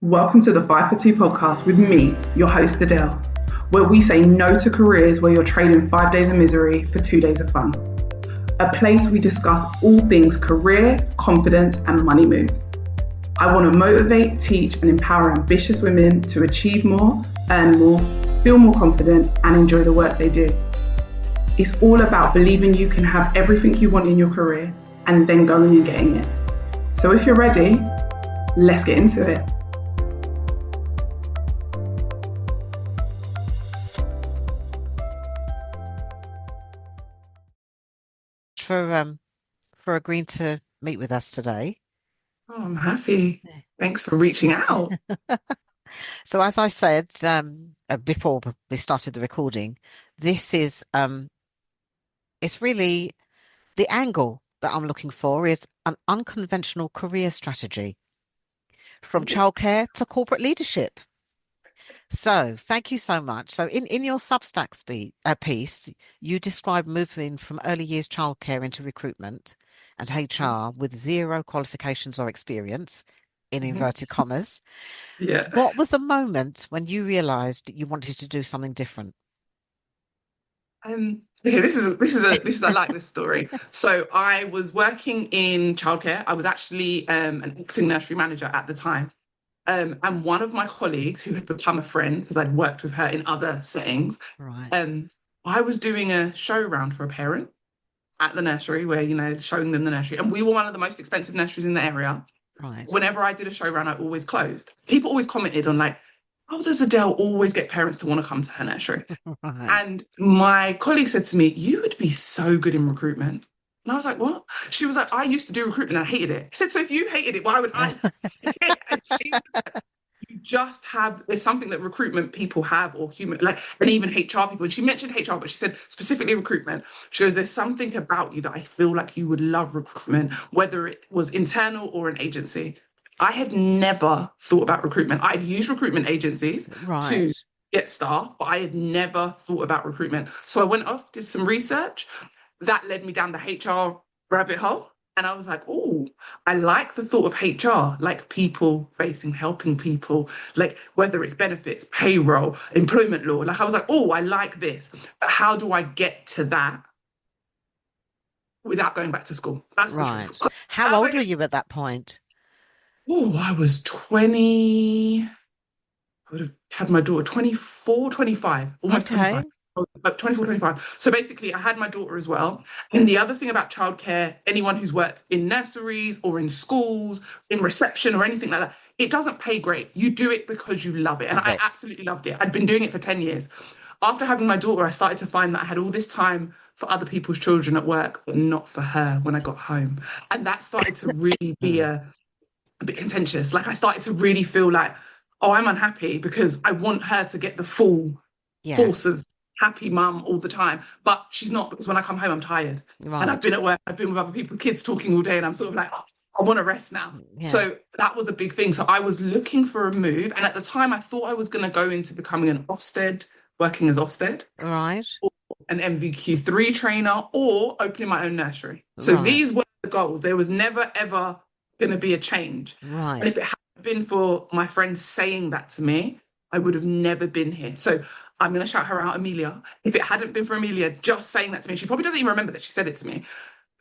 Welcome to the 5 for 2 podcast with me, your host Adele, where we say no to careers where you're trading 5 days of misery for 2 days of fun. A place we discuss all things career, confidence, and money moves. I want to motivate, teach, and empower ambitious women to achieve more, earn more, feel more confident, and enjoy the work they do. It's all about believing you can have everything you want in your career and then going and getting it. So if you're ready, let's get into it. For agreeing to meet with us today. Oh, I'm happy. Thanks for reaching out. So as I said before we started the recording, this is it's really the angle that I'm looking for is an unconventional career strategy from childcare to corporate leadership. So thank you so much. So in your Substack piece, you describe moving from early years childcare into recruitment and HR with zero qualifications or experience, in inverted commas. Yeah. What was the moment when you realized that you wanted to do something different? Okay, this is I like this story. So I was working in childcare. I was actually an acting nursery manager at the time. And one of my colleagues who had become a friend because I'd worked with her in other settings, Right. I was doing a show round for a parent at the nursery where, showing them the nursery. And we were one of the most expensive nurseries in the area. Right. Whenever I did a show round, I always closed. People always commented on like, how does Adele always get parents to want to come to her nursery? Right. And my colleague said to me, you would be so good in recruitment. And I was like, what? She was like, I used to do recruitment and I hated it. I said, so if you hated it, why would I hate it? And she was like, you just have, there's something that recruitment people have or human, like, and even HR people. And she mentioned HR, but she said specifically recruitment. She goes, there's something about you that I feel like you would love recruitment, whether it was internal or an agency. I had never thought about recruitment. I'd used recruitment agencies Right. to get staff, but I had never thought about recruitment. So I went off, did some research. That led me down the HR rabbit hole. And I was like, oh, I like the thought of HR, like people facing, helping people, like whether it's benefits, payroll, employment law. Like I was like, oh, I like this. But how do I get to that without going back to school? That's the truth. Right. How How do I old were get to, you at that point? oh, I was 20. I would have had my daughter 24, 25, almost 25. Okay. About 24, 25. So basically, I had my daughter as well. And the other thing about childcare, anyone who's worked in nurseries or in schools, in reception or anything like that, it doesn't pay great. You do it because you love it. And Love I it. absolutely loved it. I'd been doing it for 10 years. After having my daughter, I started to find that I had all this time for other people's children at work, but not for her when I got home. And that started to really be Mm. a bit contentious. Like I started to really feel like, oh, I'm unhappy because I want her to get the full force Yes. of happy mum all the time. But she's not because when I come home, I'm tired. And I've Right. been at work, I've been with other people, kids talking all day, and I'm sort of like, oh, I want to rest now. Yeah. So that was a big thing. So I was looking for a move. And at the time, I thought I was going to go into becoming an Ofsted, working as Ofsted, Right. or an MVQ3 trainer, or opening my own nursery. So Right. these were the goals. There was never, ever going to be a change. And if Right. it hadn't been for my friend saying that to me, I would have never been here. So I'm going to shout her out, Amelia. If it hadn't been for Amelia just saying that to me, she probably doesn't even remember that she said it to me.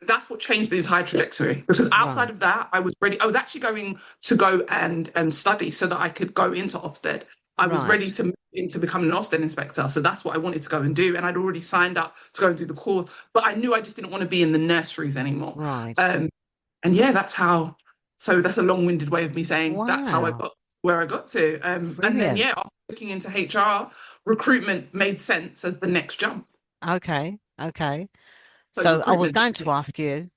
That's what changed the entire trajectory. Because outside Right. of that, I was ready. I was actually going to go and study so that I could go into Ofsted. I was Right. ready to move into becoming an Ofsted inspector. So that's what I wanted to go and do. And I'd already signed up to go and do the course. But I knew I just didn't want to be in the nurseries anymore. Right. And yeah, that's how. So that's a long-winded way of me saying that's how I Wow. got where I got to. And then Brilliant. yeah, after looking into HR, recruitment made sense as the next jump. Okay. Okay. So So I was recruitment, going to ask you,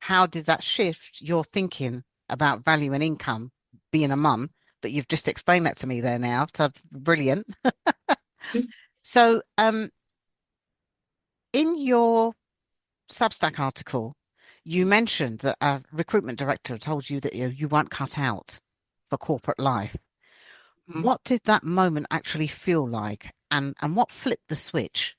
how did that shift your thinking about value and income being a mum? But you've just explained that to me there now. So brilliant. So, in your Substack article, you mentioned that a recruitment director told you that you weren't cut out for corporate life. Mhm. What did that moment actually feel like, and what flipped the switch?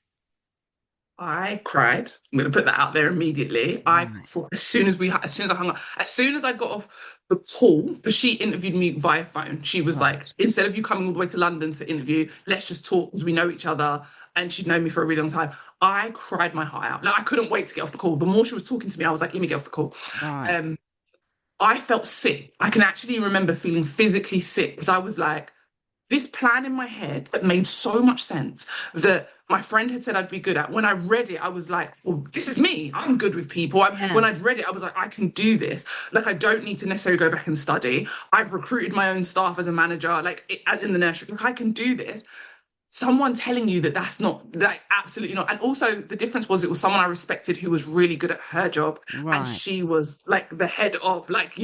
I cried. I'm going to put that out there immediately. Right, As soon as I hung up, as soon as I got off the call, because she interviewed me via phone. She was like, right, instead of you coming all the way to London to interview, let's just talk because we know each other. And she'd known me for a really long time. I cried my heart out. Like I couldn't wait to get off the call. The more she was talking to me, I was like, let me get off the call. right. Um, I felt sick. I can actually remember feeling physically sick because I was like, this plan in my head that made so much sense that my friend had said I'd be good at. When I read it, I was like, well, this is me. I'm good with people. When Yeah, I'd read it, I was like, I can do this. Like, I don't need to necessarily go back and study. I've recruited my own staff as a manager, in the nursery. Like, I can do this. Someone telling you that that's not, like, absolutely not. And also, the difference was it was someone I respected who was really good at her job. And right. she was like the head of, like,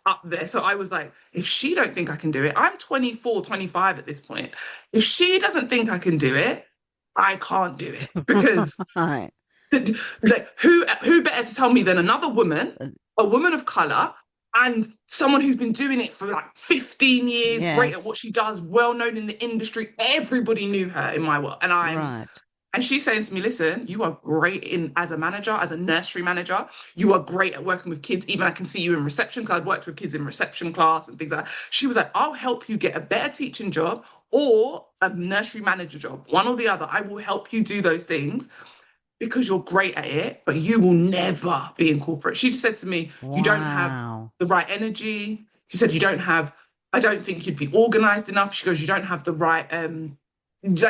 up there. So I was like, if she don't think I can do it, I'm 24, 25 at this point. If she doesn't think I can do it, I can't do it because Right. like who better to tell me than another woman, Uh, a woman of color, and someone who's been doing it for like 15 years, great at Yes, what she does, well known in the industry. Everybody knew her in my world, right. and she's saying to me, listen, you are great in as a manager, as a nursery manager. You are great at working with kids. Even I can see you in reception because I've worked with kids in reception class and things like that. She was like, I'll help you get a better teaching job or a nursery manager job, one or the other. I will help you do those things because you're great at it, but you will never be in corporate. She just said to me, you don't have Wow. the right energy. She said, I don't think you'd be organized enough. She goes, you don't have the right,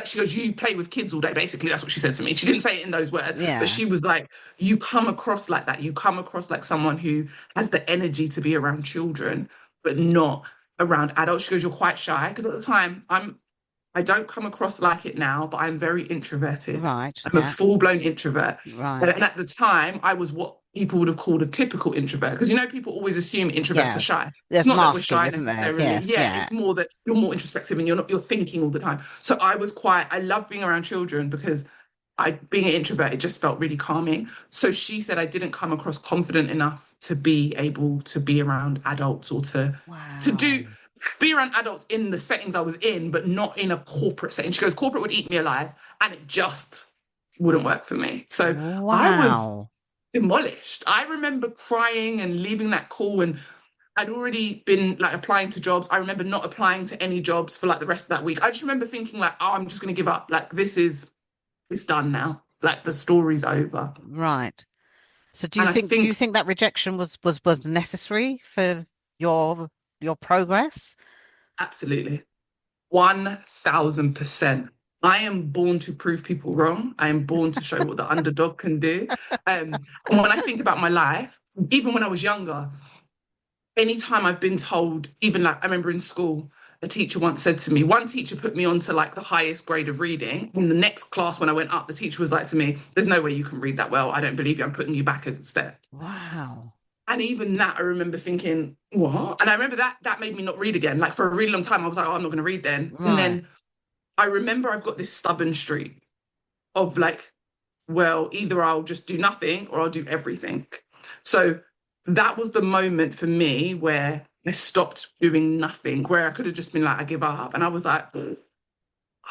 she goes, you play with kids all day. Basically, that's what she said to me. She didn't say it in those words, but Yeah, she was like, you come across like that. You come across like someone who has the energy to be around children, but not around adults. She goes, you're quite shy. Because at the time, I don't come across like it now, but I'm very introverted. right. I'm a Yeah, full-blown introvert. right. And at the time, I was what people would have called a typical introvert. Because people always assume introverts are Yeah. shy. It's There's not that we're masking, shy isn't there? necessarily. Yes, Yeah, yeah. it's more that you're more introspective and you're thinking all the time. So I love being around children because being an introvert, it just felt really calming. So she said I didn't come across confident enough to be able to be around adults or to Wow. be around adults in the settings I was in, but not in a corporate setting. She goes, corporate would eat me alive, and it just wouldn't work for me. So I was Wow. demolished. I remember crying and leaving that call, and I'd already been like applying to jobs. I remember not applying to any jobs for like the rest of that week. I just remember thinking like, oh, I'm just gonna give up. Like it's done now. Like the story's over. Right. So And I do you think think that rejection was necessary for your your progress? absolutely 1000%. I am born to prove people wrong. I am born to show what the underdog can do. And when I think about my life, even when I was younger, anytime I've been told, even like I remember in school, a teacher once said to me, one teacher put me on to like the highest grade of reading. In the next class, when I went up, the teacher was like to me, there's no way you can read that well. I don't believe you. I'm putting you back a step. Wow. And even that, I remember thinking, what? And I remember that made me not read again. Like for a really long time, I was like, oh, I'm not going to read then. And Right. then I remember I've got this stubborn streak of like, well, either I'll just do nothing or I'll do everything. So that was the moment for me where I stopped doing nothing, where I could have just been like, I give up. And I was like,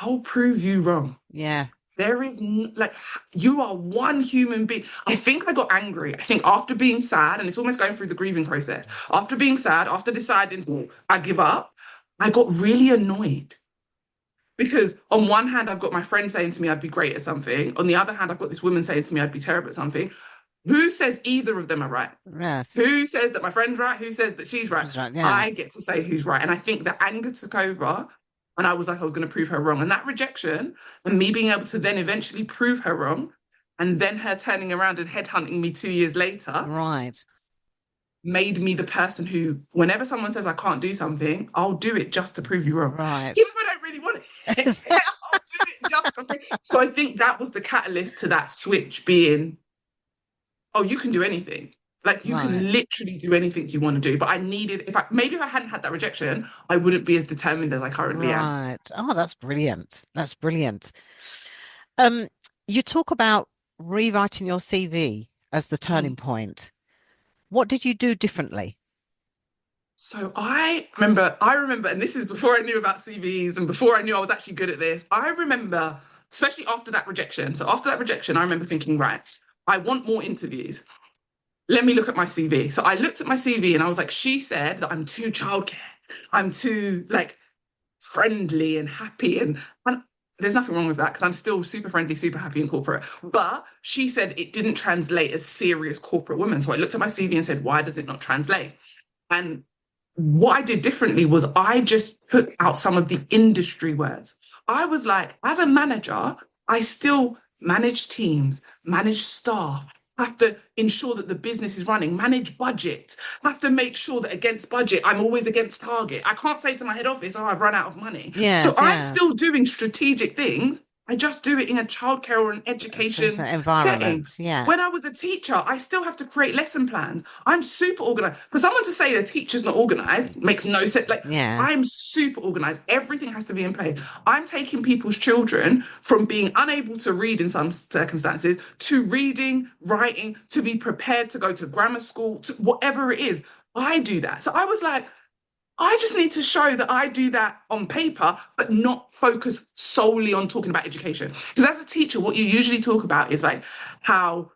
I'll prove you wrong. Yeah. There is like, you are one human being. I think I got angry. I think after being sad, and it's almost going through the grieving process, after being sad, after deciding I give up, I got really annoyed because on one hand, I've got my friend saying to me I'd be great at something. On the other hand, I've got this woman saying to me I'd be terrible at something. Who says either of them are right? Yes. Who says that my friend's right? Who says that she's right? That's right. Yeah. I get to say who's right. And I think the anger took over. And I was like, I was going to prove her wrong. And that rejection and me being able to then eventually prove her wrong, and then her turning around and headhunting me 2 years later, Right. made me the person who, whenever someone says I can't do something, I'll do it just to prove you wrong. Right. Even if I don't really want it, I'll do it just to prove. So I think that was the catalyst to that switch being, oh, you can do anything. Like you Right. can literally do anything you want to do. But I needed, if I hadn't had that rejection, I wouldn't be as determined as I currently am. Right. Oh, that's brilliant. That's brilliant. Um, you talk about rewriting your CV as the turning Mm. point. What did you do differently? So I remember, and this is before I knew about CVs and before I knew I was actually good at this. I remember especially after that rejection. So after that rejection, I remember thinking, right, I want more interviews. Let me look at my CV. So I looked at my CV and I was like, she said that I'm too childcare. I'm too like friendly and happy and there's nothing wrong with that because I'm still super friendly, super happy in corporate. But she said it didn't translate as serious corporate woman. So I looked at my CV and said, why does it not translate? And what I did differently was I just put out some of the industry words. I was like, as a manager, I still manage teams, manage staff, have to ensure that the business is running, manage budget, have to make sure that against budget, I'm always against target. I can't say to my head office, oh, I've run out of money. So Yes, I'm yes. still doing strategic things. I just do it in a childcare or an education setting. Environments. Yeah. When I was a teacher, I still have to create lesson plans. I'm super organized. For someone to say a teacher's not organized makes no sense. Like, Yeah. I'm super organized. Everything has to be in place. I'm taking people's children from being unable to read in some circumstances to reading, writing, to be prepared to go to grammar school, to whatever it is. I do that. So I was like, I just need to show that I do that on paper, but not focus solely on talking about education. Because as a teacher, what you usually talk about is like how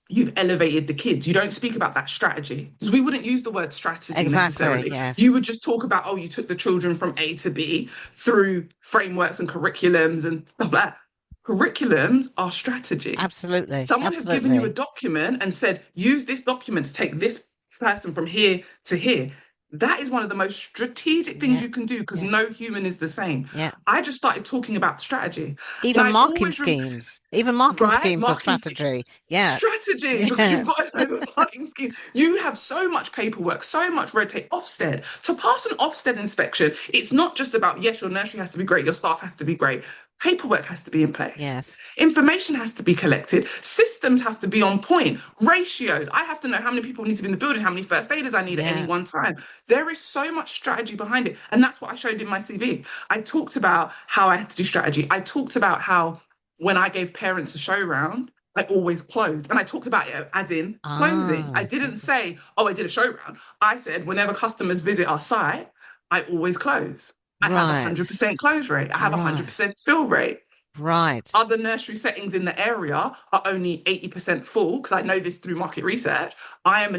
you've elevated the kids. You don't speak about that strategy. Because we wouldn't use the word strategy Exactly. necessarily. You Yes. would just talk about, oh, you took the children from A to B through frameworks and curriculums and stuff like that. Curriculums are strategy. Absolutely. Someone has given you a Absolutely. document and said, use this document to take this person from here to here. That is one of the most strategic things Yeah. you can do because Yeah. no human is the same. Yeah. I just started talking about strategy. And Even I marking always, schemes. Even marking right? schemes are Marketing scheme. strategy. Yeah. Strategy, because you've Yeah. got to know the marketing scheme. You have so much paperwork, so much red tape. Ofsted. To pass an Ofsted inspection, it's not just about, yes, your nursery has to be great, your staff have to be great. Paperwork has to be in place. Yes. Information has to be collected. Systems have to be on point. Ratios. I have to know how many people need to be in the building, how many first aiders I need at any Yeah. one time. There is so much strategy behind it. And that's what I showed in my CV. I talked about how I had to do strategy. I talked about how when I gave parents a show round, I always closed. And I talked about it as in closing. I Ah, didn't say, oh, I did a show round. I said, whenever customers visit our site, I always close. I have a right. 100% close rate. I have a Right. 100% fill rate. Right. Other nursery settings in the area are only 80% full because I know this through market research. I am a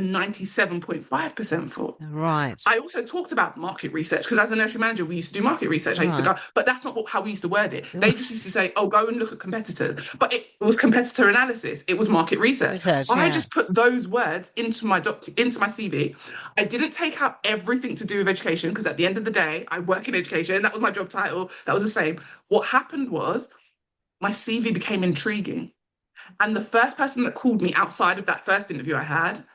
97.5% full. Right. I also talked about market research because as a nursery manager, we used to do market research. I used to Right. go, but that's not how we used to word it. They just used to say, oh, go and look at competitors. But it was competitor analysis. It was market research. Research. I Yeah. just put those words into my CV. I didn't take out everything to do with education because at the end of the day, I work in education. That was my job title. That was the same. What happened was my CV became intriguing. And the first person that called me outside of that first interview I had,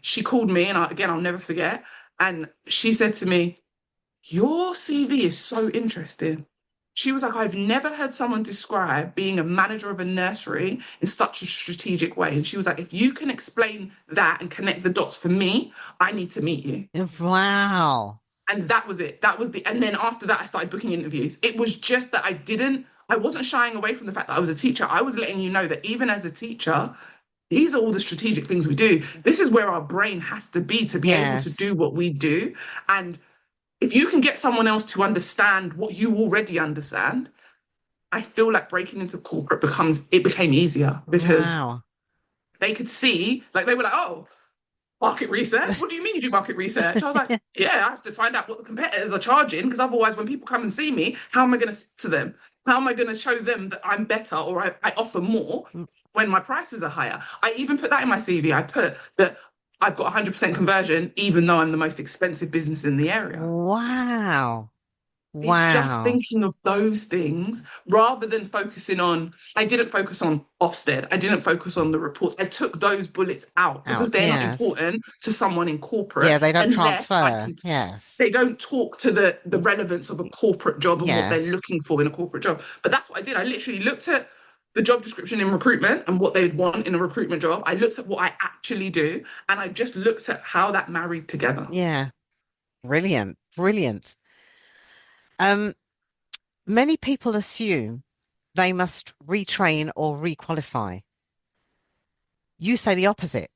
she called me, and again, I'll never forget. And she said to me, your CV is so interesting. She was like, I've never heard someone describe being a manager of a nursery in such a strategic way. And she was like, if you can explain that and connect the dots for me, I need to meet you. Wow. And that was it. And then after that, I started booking interviews. It was just that I wasn't shying away from the fact that I was a teacher. I was letting you know that even as a teacher, these are all the strategic things we do. This is where our brain has to be able to Yes. do what we do. And if you can get someone else to understand what you already understand, I feel like breaking into corporate became easier because Wow. they could see, like they were like, oh, market research? What do you mean you do market research? I was like, yeah, I have to find out what the competitors are charging because otherwise, when people come and see me, how am I going to to them? How am I going to show them that I'm better or I offer more when my prices are higher? I even put that in my CV. I put that I've got 100% conversion, even though I'm the most expensive business in the area. Wow. It's just Wow. thinking of those things rather than focusing on. I didn't focus on Ofsted. I didn't focus on the reports. I took those bullets out because Out. they're not Yes. important to someone in corporate Yeah, they don't unless I transfer. can. Yes. They don't talk to the relevance of a corporate job and what they're Yes. looking for in a corporate job. But that's what I did. I literally looked at the job description in recruitment and what they'd want in a recruitment job. I looked at what I actually do and I just looked at how that married together. Yeah. Brilliant. Brilliant. Um, Many people assume they must retrain or requalify. You say the opposite.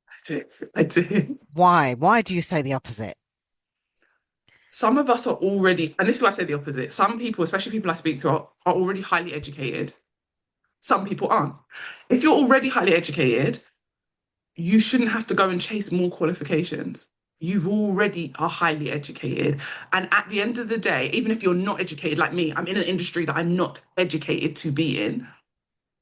I do. I do. Why? Why do you say the opposite? some of us are already, and this is why I say the opposite. Some people, especially people I speak to, are already highly educated. Some people aren't. If you're already highly educated, you shouldn't have to go and chase more qualifications. You've already are highly educated. And at the end of the day, even if you're not educated like me, I'm in an industry that I'm not educated to be in.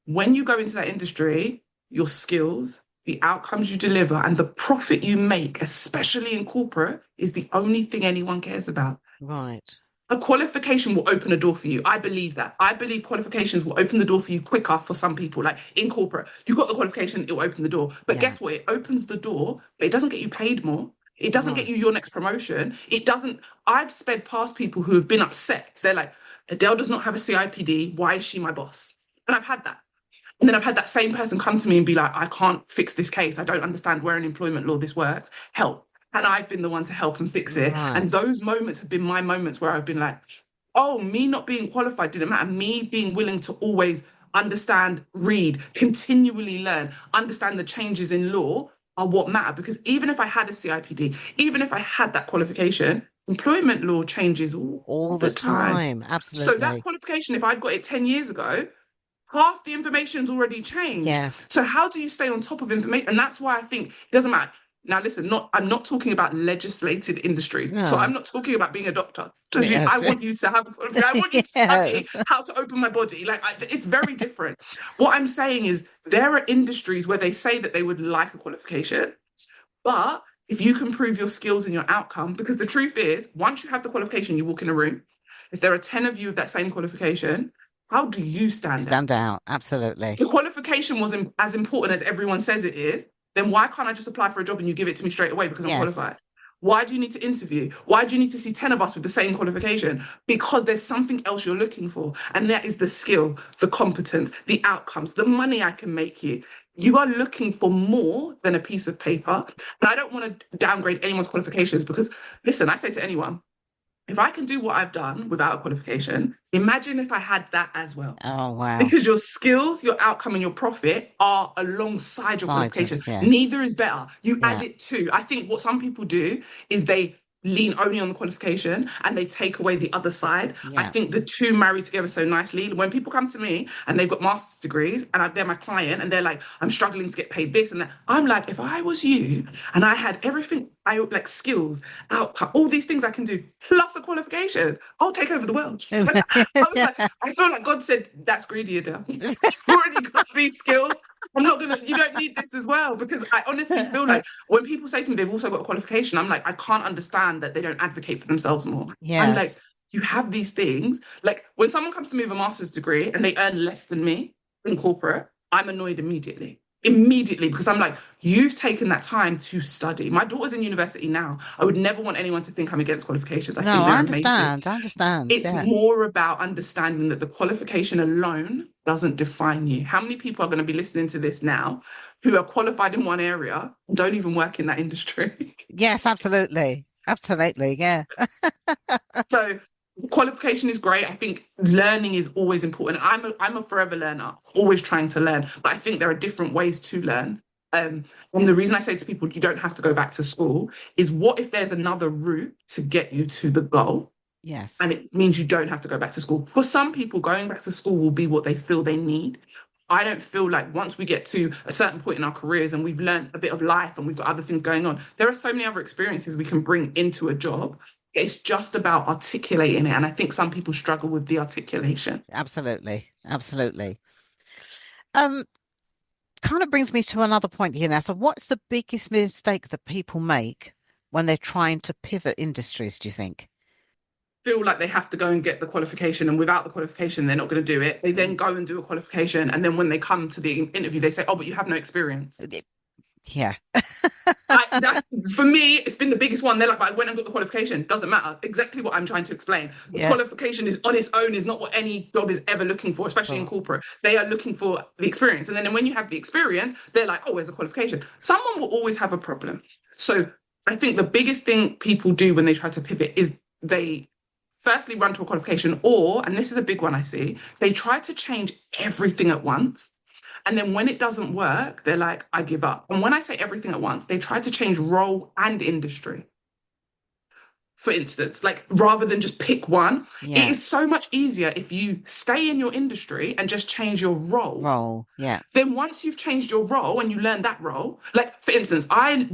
When you go into that industry, your skills, the outcomes you deliver, and the profit you make, especially in corporate, is the only thing anyone cares about. Right. A qualification will open a door for you. I believe that. I believe qualifications will open the door for you quicker for some people. Like in corporate, you got the qualification, it will open the door. But Yeah. guess what? It opens the door, but it doesn't get you paid more. It doesn't get Right. you your next promotion. It doesn't. I've sped past people who have been upset. They're like, Adele does not have a CIPD. Why is she my boss? And I've had that. And then I've had that same person come to me and be like, I can't fix this case. I don't understand where in employment law this works. Help. And I've been the one to help and fix it. And Right. those moments have been my moments where I've been like, oh, me not being qualified didn't matter. Me being willing to always understand, read, continually learn, understand the changes in law are what matter. Because even if I had a CIPD, even if I had that qualification, employment law changes all All the the time. time. So that Absolutely. qualification, if I'd got it 10 years ago, half the information's already changed. Yes. So how do you stay on top of information? And that's why I think it doesn't matter. Now, listen, I'm not talking about legislated industries. So No. I'm not talking about being a doctor. I Yes. want you to have, I want you to study Yes. how to open my body. It's very different. What I'm saying is there are industries where they say that they would like a qualification, but if you can prove your skills and your outcome, because the truth is, once you have the qualification, you walk in a room. If there are 10 of you with that same qualification, how do you stand out? Stand out. Absolutely. The qualification wasn't as important as everyone says it is, then why can't I just apply for a job and you give it to me straight away because I'm Yes. qualified? Why do you need to interview? Why do you need to see 10 of us with the same qualification? Because there's something else you're looking for. And that is the skill, the competence, the outcomes, the money I can make you. You are looking for more than a piece of paper. And I don't want to downgrade anyone's qualifications because, listen, I say to anyone, if I can do what I've done without a qualification, imagine if I had that as well, Oh, wow. because your skills, your outcome, and your profit are alongside your Side of, qualification. yes. Neither is better. You add Yeah. it to. I think what some people do is they lean only on the qualification and they take away the other side. I Yeah. think the two marry together so nicely. When people come to me and they've got master's degrees and they're my client and they're like, I'm struggling to get paid this and that, I'm like, if I was you and I had everything, I like skills, outcome, all these things I can do, plus a qualification, I'll take over the world. I was like, I feel like God said, that's greedy, Adele. You've already got these skills. You don't need this as well. Because I honestly feel like when people say to me they've also got a qualification, I'm like, I can't understand that they don't advocate for themselves more. I'm like, Yes. you have these things. Like when someone comes to me with a master's degree and they earn less than me in corporate, I'm annoyed immediately. Immediately, because I'm like, you've taken that time to study. My daughter's in university now. I would never want anyone to think I'm against qualifications. I No, think I they're amazing. understand. I understand. It's Yeah. more about understanding that the qualification alone doesn't define you. How many people are going to be listening to this now who are qualified in one area, don't even work in that industry? Yes, absolutely. Absolutely. Yeah. So qualification is great. I think learning is always important. I'm a forever learner, always trying to learn. But I think there are different ways to learn. And the reason I say to people, you don't have to go back to school, is what if there's another route to get you to the goal? Yes. And it means you don't have to go back to school. For some people, going back to school will be what they feel they need. I don't feel like once we get to a certain point in our careers and we've learned a bit of life and we've got other things going on, there are so many other experiences we can bring into a job. It's just about articulating it. And I think some people struggle with the articulation. Absolutely. Absolutely. Um, Kind of brings me to another point here now. So what's the biggest mistake that people make when they're trying to pivot industries, do you think? Feel like they have to go and get the qualification, and without the qualification, they're not going to do it. They then go and do a qualification, and then when they come to the interview, they say, "Oh, but you have no experience." Yeah. For me, it's been the biggest one. They're like, but I went and got the qualification. Doesn't matter. Exactly what I'm trying to explain. The Yeah. qualification is on its own is not what any job is ever looking for, especially in Oh, corporate. They are looking for the experience. And then when you have the experience, they're like, oh, where's the qualification? Someone will always have a problem. So I think the biggest thing people do when they try to pivot is they firstly run to a qualification, or, and this is a big one I see, they try to change everything at once. And then when it doesn't work, they're like, I give up. And when I say everything at once, they try to change role and industry. for instance, like rather than just pick one. It Yeah. is so much easier if you stay in your industry and just change your role. Role. Yeah. Then once you've changed your role and you learn that role, like for instance, I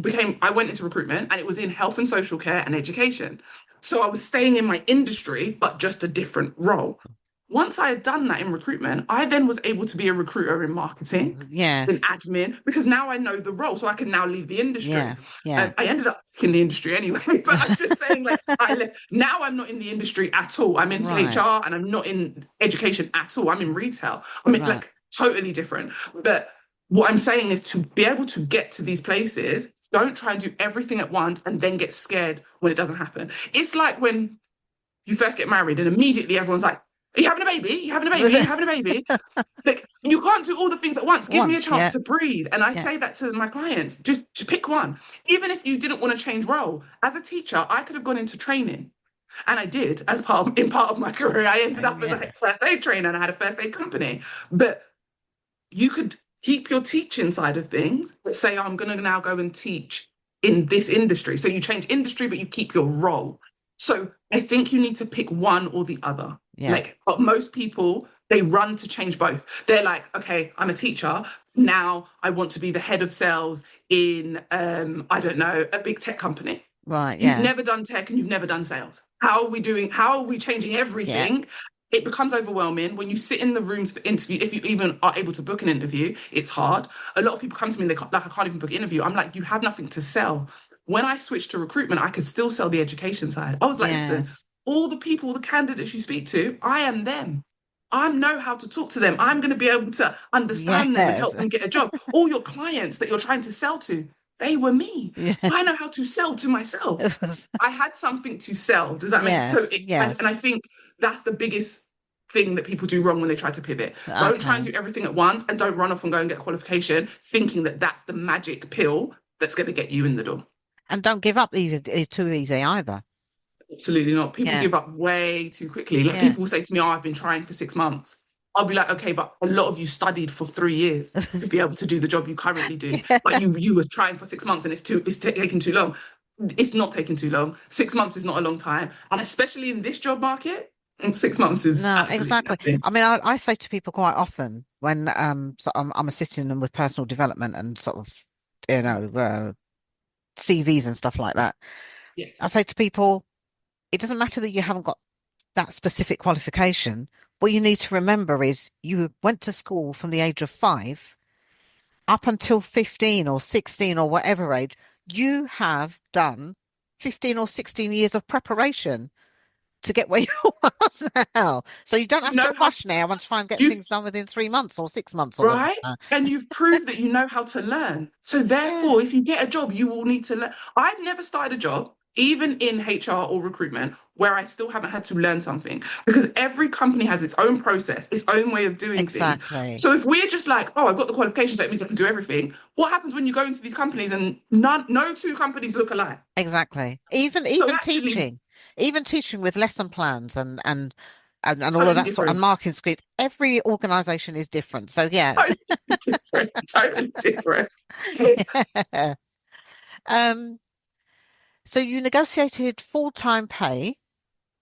went into recruitment and it was in health and social care and education. So I was staying in my industry, but just a different role. Once I had done that in recruitment, I then was able to be a recruiter in marketing, in Yes. admin, because now I know the role, so I can now leave the industry. Yes. Yeah. I ended up in the industry anyway, but I'm just saying, like, now I'm not in the industry at all. I'm in Right. HR and I'm not in education at all. I'm in retail. I mean, Right. like, totally different. But what I'm saying is to be able to get to these places, don't try and do everything at once and then get scared when it doesn't happen. It's like when you first get married and immediately everyone's like, are you having a baby? Are you having a baby? Are you having a baby? Like, you can't do all the things at once. Give me a Once. chance Yeah. to breathe. And I Yeah. say that to my clients, just to pick one. Even if you didn't want to change role, as a teacher, I could have gone into training. And I did as part of my career. I ended up as Yeah. a first aid trainer and I had a first aid company. But you could keep your teaching side of things, but say, oh, I'm going to now go and teach in this industry. So you change industry, but you keep your role. So I think you need to pick one or the other. Yeah. Like, but most people, they run to change both. They're like, okay, I'm a teacher. Now I want to be the head of sales in, I don't know, a big tech company. Right. You've Yeah. never done tech and you've never done sales. How are we doing? How are we changing Yeah. everything? It becomes overwhelming when you sit in the rooms for interview. If you even are able to book an interview, it's hard. A lot of people come to me and like, I can't even book an interview. I'm like, you have nothing to sell. When I switched to recruitment, I could still sell the education side. I was like, listen, Yes. all the people, the candidates you speak to, I am them. I know how to talk to them. I'm going to be able to understand them and Yes. help them get a job. All your clients that you're trying to sell to, they were me. Yeah. I know how to sell to myself. It was. I had something to sell. Does that make sense? So, Yes. and Yes. I think that's the biggest thing that people do wrong when they try to pivot. Don't try and Okay. do everything at once and don't run off and go and get qualification thinking that that's the magic pill that's going to get you in the door. And don't give up too easy either. Absolutely not. People Yeah. give up way too quickly. Like Yeah. people will say to me, oh, I've been trying for 6 months. I'll be like, okay, but a lot of you studied for 3 years to be able to do the job you currently do. But you were trying for 6 months and it's taking too long. It's not taking too long. 6 months is not a long time. And especially in this job market, 6 months is No, absolutely exactly. nothing. I mean, I say to people quite often when so I'm assisting them with personal development and sort of, CVs and stuff like that. I Yes. say to people, it doesn't matter that you haven't got that specific qualification. What you need to remember is you went to school from the age of 5 up until 15 or 16 or whatever age. You have done 15 or 16 years of preparation to get where you are now. So you don't You have to know how rush now and try and get you've things done within 3 months or 6 months or right? whatever. And you've proved that you know how to learn. So Yeah, therefore, if you get a job, you will need to learn. I've never started a job, even in HR or recruitment, where I still haven't had to learn something because every company has its own process, its own way of doing things. exactly. So if we're just like, oh, I've got the qualifications, that means I can do everything. What happens when you go into these companies and no two companies look alike? Exactly. Even So even actually, teaching, even teaching with lesson plans and all of totally that sort and different. marking script. Every organization is different. So yeah. Totally different. Totally different. Um, so you negotiated full-time pay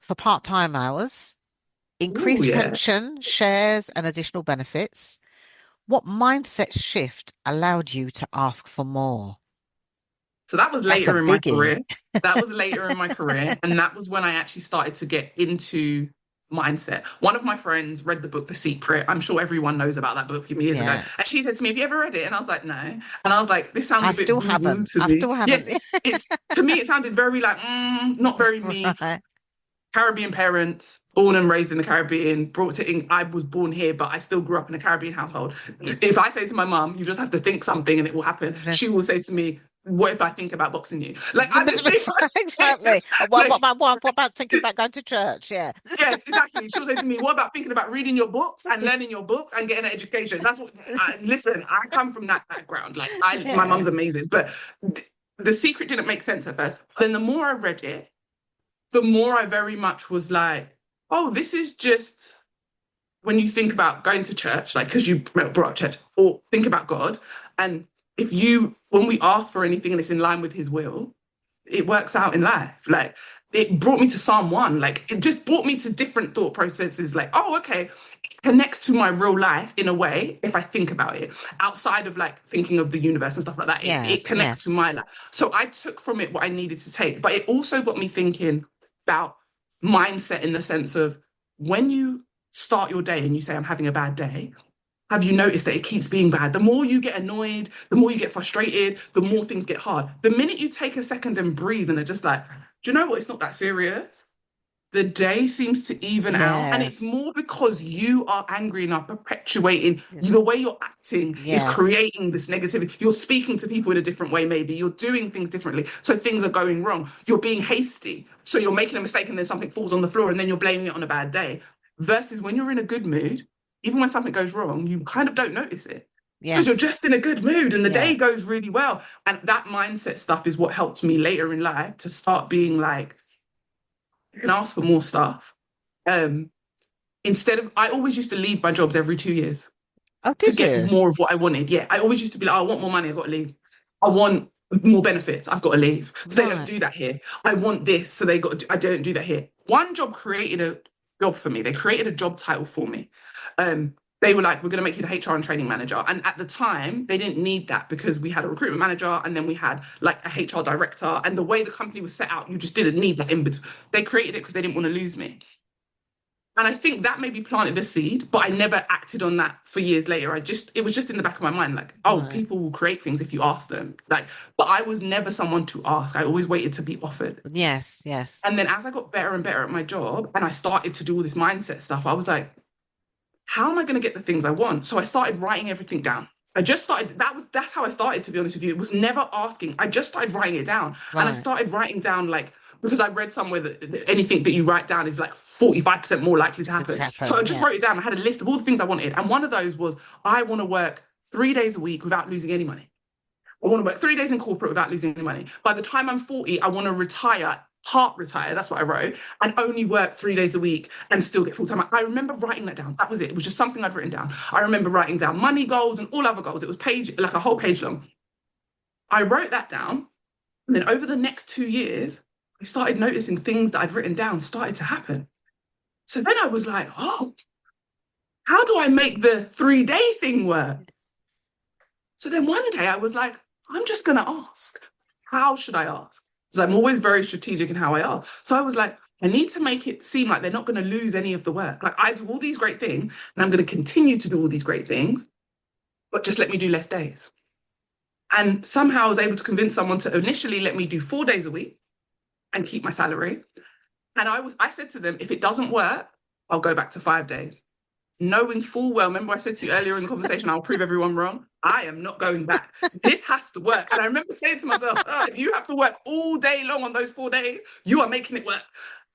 for part-time hours, Oh increased yeah. pension, shares, and additional benefits. What mindset shift allowed you to ask for more? So that was That's a later in my biggie. career. That was later in my career. And that was when I actually started to get into mindset. One of my friends read the book The Secret. I'm sure everyone knows about that book from years ago. Yeah. And she said to me, have you ever read it? And I was like, no. And I was like, this sounds I a bit still woo-woo haven't. to I me. still haven't. Yes, it's to me, it sounded very like, not very me. Right. Caribbean parents, born and raised in the Caribbean, brought to England. I was born here, but I still grew up in a Caribbean household. If I say to my mum, you just have to think something and it will happen, she will say to me, what if I think about boxing you? Like, I'm just being Exactly. What like, about what about thinking about going to church? Yeah. yes, exactly. She'll say to me, what about thinking about reading your books and learning your books and getting an education? That's what, listen, I come from that background. Like, my Yeah. mum's amazing, but The Secret didn't make sense at first. Then the more I read it, the more I very much was like, oh, this is just when you think about going to church, like because you brought up church, or think about God. And when we ask for anything and it's in line with his will, it works out in life. Like, it brought me to Psalm 1. Like it just brought me to different thought processes. Like, oh, okay, it connects to my real life in a way, if I think about it, outside of like thinking of the universe and stuff like that. It Yes, connects to yes, my life. So I took from it what I needed to take. But it also got me thinking about mindset in the sense of when you start your day and you say, I'm having a bad day, have you noticed that it keeps being bad? The more you get annoyed, the more you get frustrated, the more things get hard. The minute you take a second and breathe and are just like, do you know what? It's not that serious. The day seems to even out. And it's yes, more because you are angry and are perpetuating the way you're acting is yes, creating this negativity. You're speaking to people in a different way, maybe. You're doing things differently. So things are going wrong. You're being hasty. So you're making a mistake and then something falls on the floor and then you're blaming it on a bad day. Versus when you're in a good mood, even when something goes wrong, you kind of don't notice it because you're yes, just in a good mood and the yeah. day goes really well. And that mindset stuff is what helped me later in life to start being like, you can ask for more stuff. Um, Instead of, I always used to leave my jobs every 2 years Oh, to did get you? more of what I wanted. Yeah, I always used to be like, oh, I want more money, I've got to leave. I want more benefits, I've got to leave. So they don't Right. do that here. I want this, so they got. I don't do that here. One job created a job for me. They created a job title for me. Um, they were like, we're going to make you the HR and training manager. And at the time, they didn't need that because we had a recruitment manager and then we had like a HR director. And the way the company was set out, you just didn't need that in between. They created it because they didn't want to lose me. And I think that maybe planted the seed, but I never acted on that for years later. It was just in the back of my mind, like, oh, Right. people will create things if you ask them. Like, but I was never someone to ask. I always waited to be offered. Yes, yes. And then as I got better and better at my job and I started to do all this mindset stuff, I was like, how am I going to get the things I want? So I started writing everything down. I just started, that's how I started, to be honest with you. It was never asking. I just started writing it down. And I Right. started writing down like, because I read somewhere that anything that you write down is like 45% more likely to It could happen. So happen. I just Yeah. wrote it down. I had a list of all the things I wanted. And one of those was I want to work 3 days a week without losing any money. I want to work 3 days in corporate without losing any money. By the time I'm 40, I want to retire, part retire, that's what I wrote, and only work 3 days a week and still get full time. I remember writing that down. That was it. It was just something I'd written down. I remember writing down money goals and all other goals. It was like a whole page long. I wrote that down. And then over the next 2 years, I started noticing things that I'd written down started to happen. So then I was like, oh, how do I make the 3 day thing work? So then one day I was like, I'm just going to ask. How should I ask? Because I'm always very strategic in how I ask. So I was like, I need to make it seem like they're not going to lose any of the work. Like I do all these great things and I'm going to continue to do all these great things, but just let me do less days. And somehow I was able to convince someone to initially let me do 4 days a week and keep my salary. And I said to them, if it doesn't work, I'll go back to 5 days, knowing full well, remember I said to you earlier in the conversation, I'll prove everyone wrong. I am not going back. This has to work. And I remember saying to myself, oh, if you have to work all day long on those 4 days, you are making it work.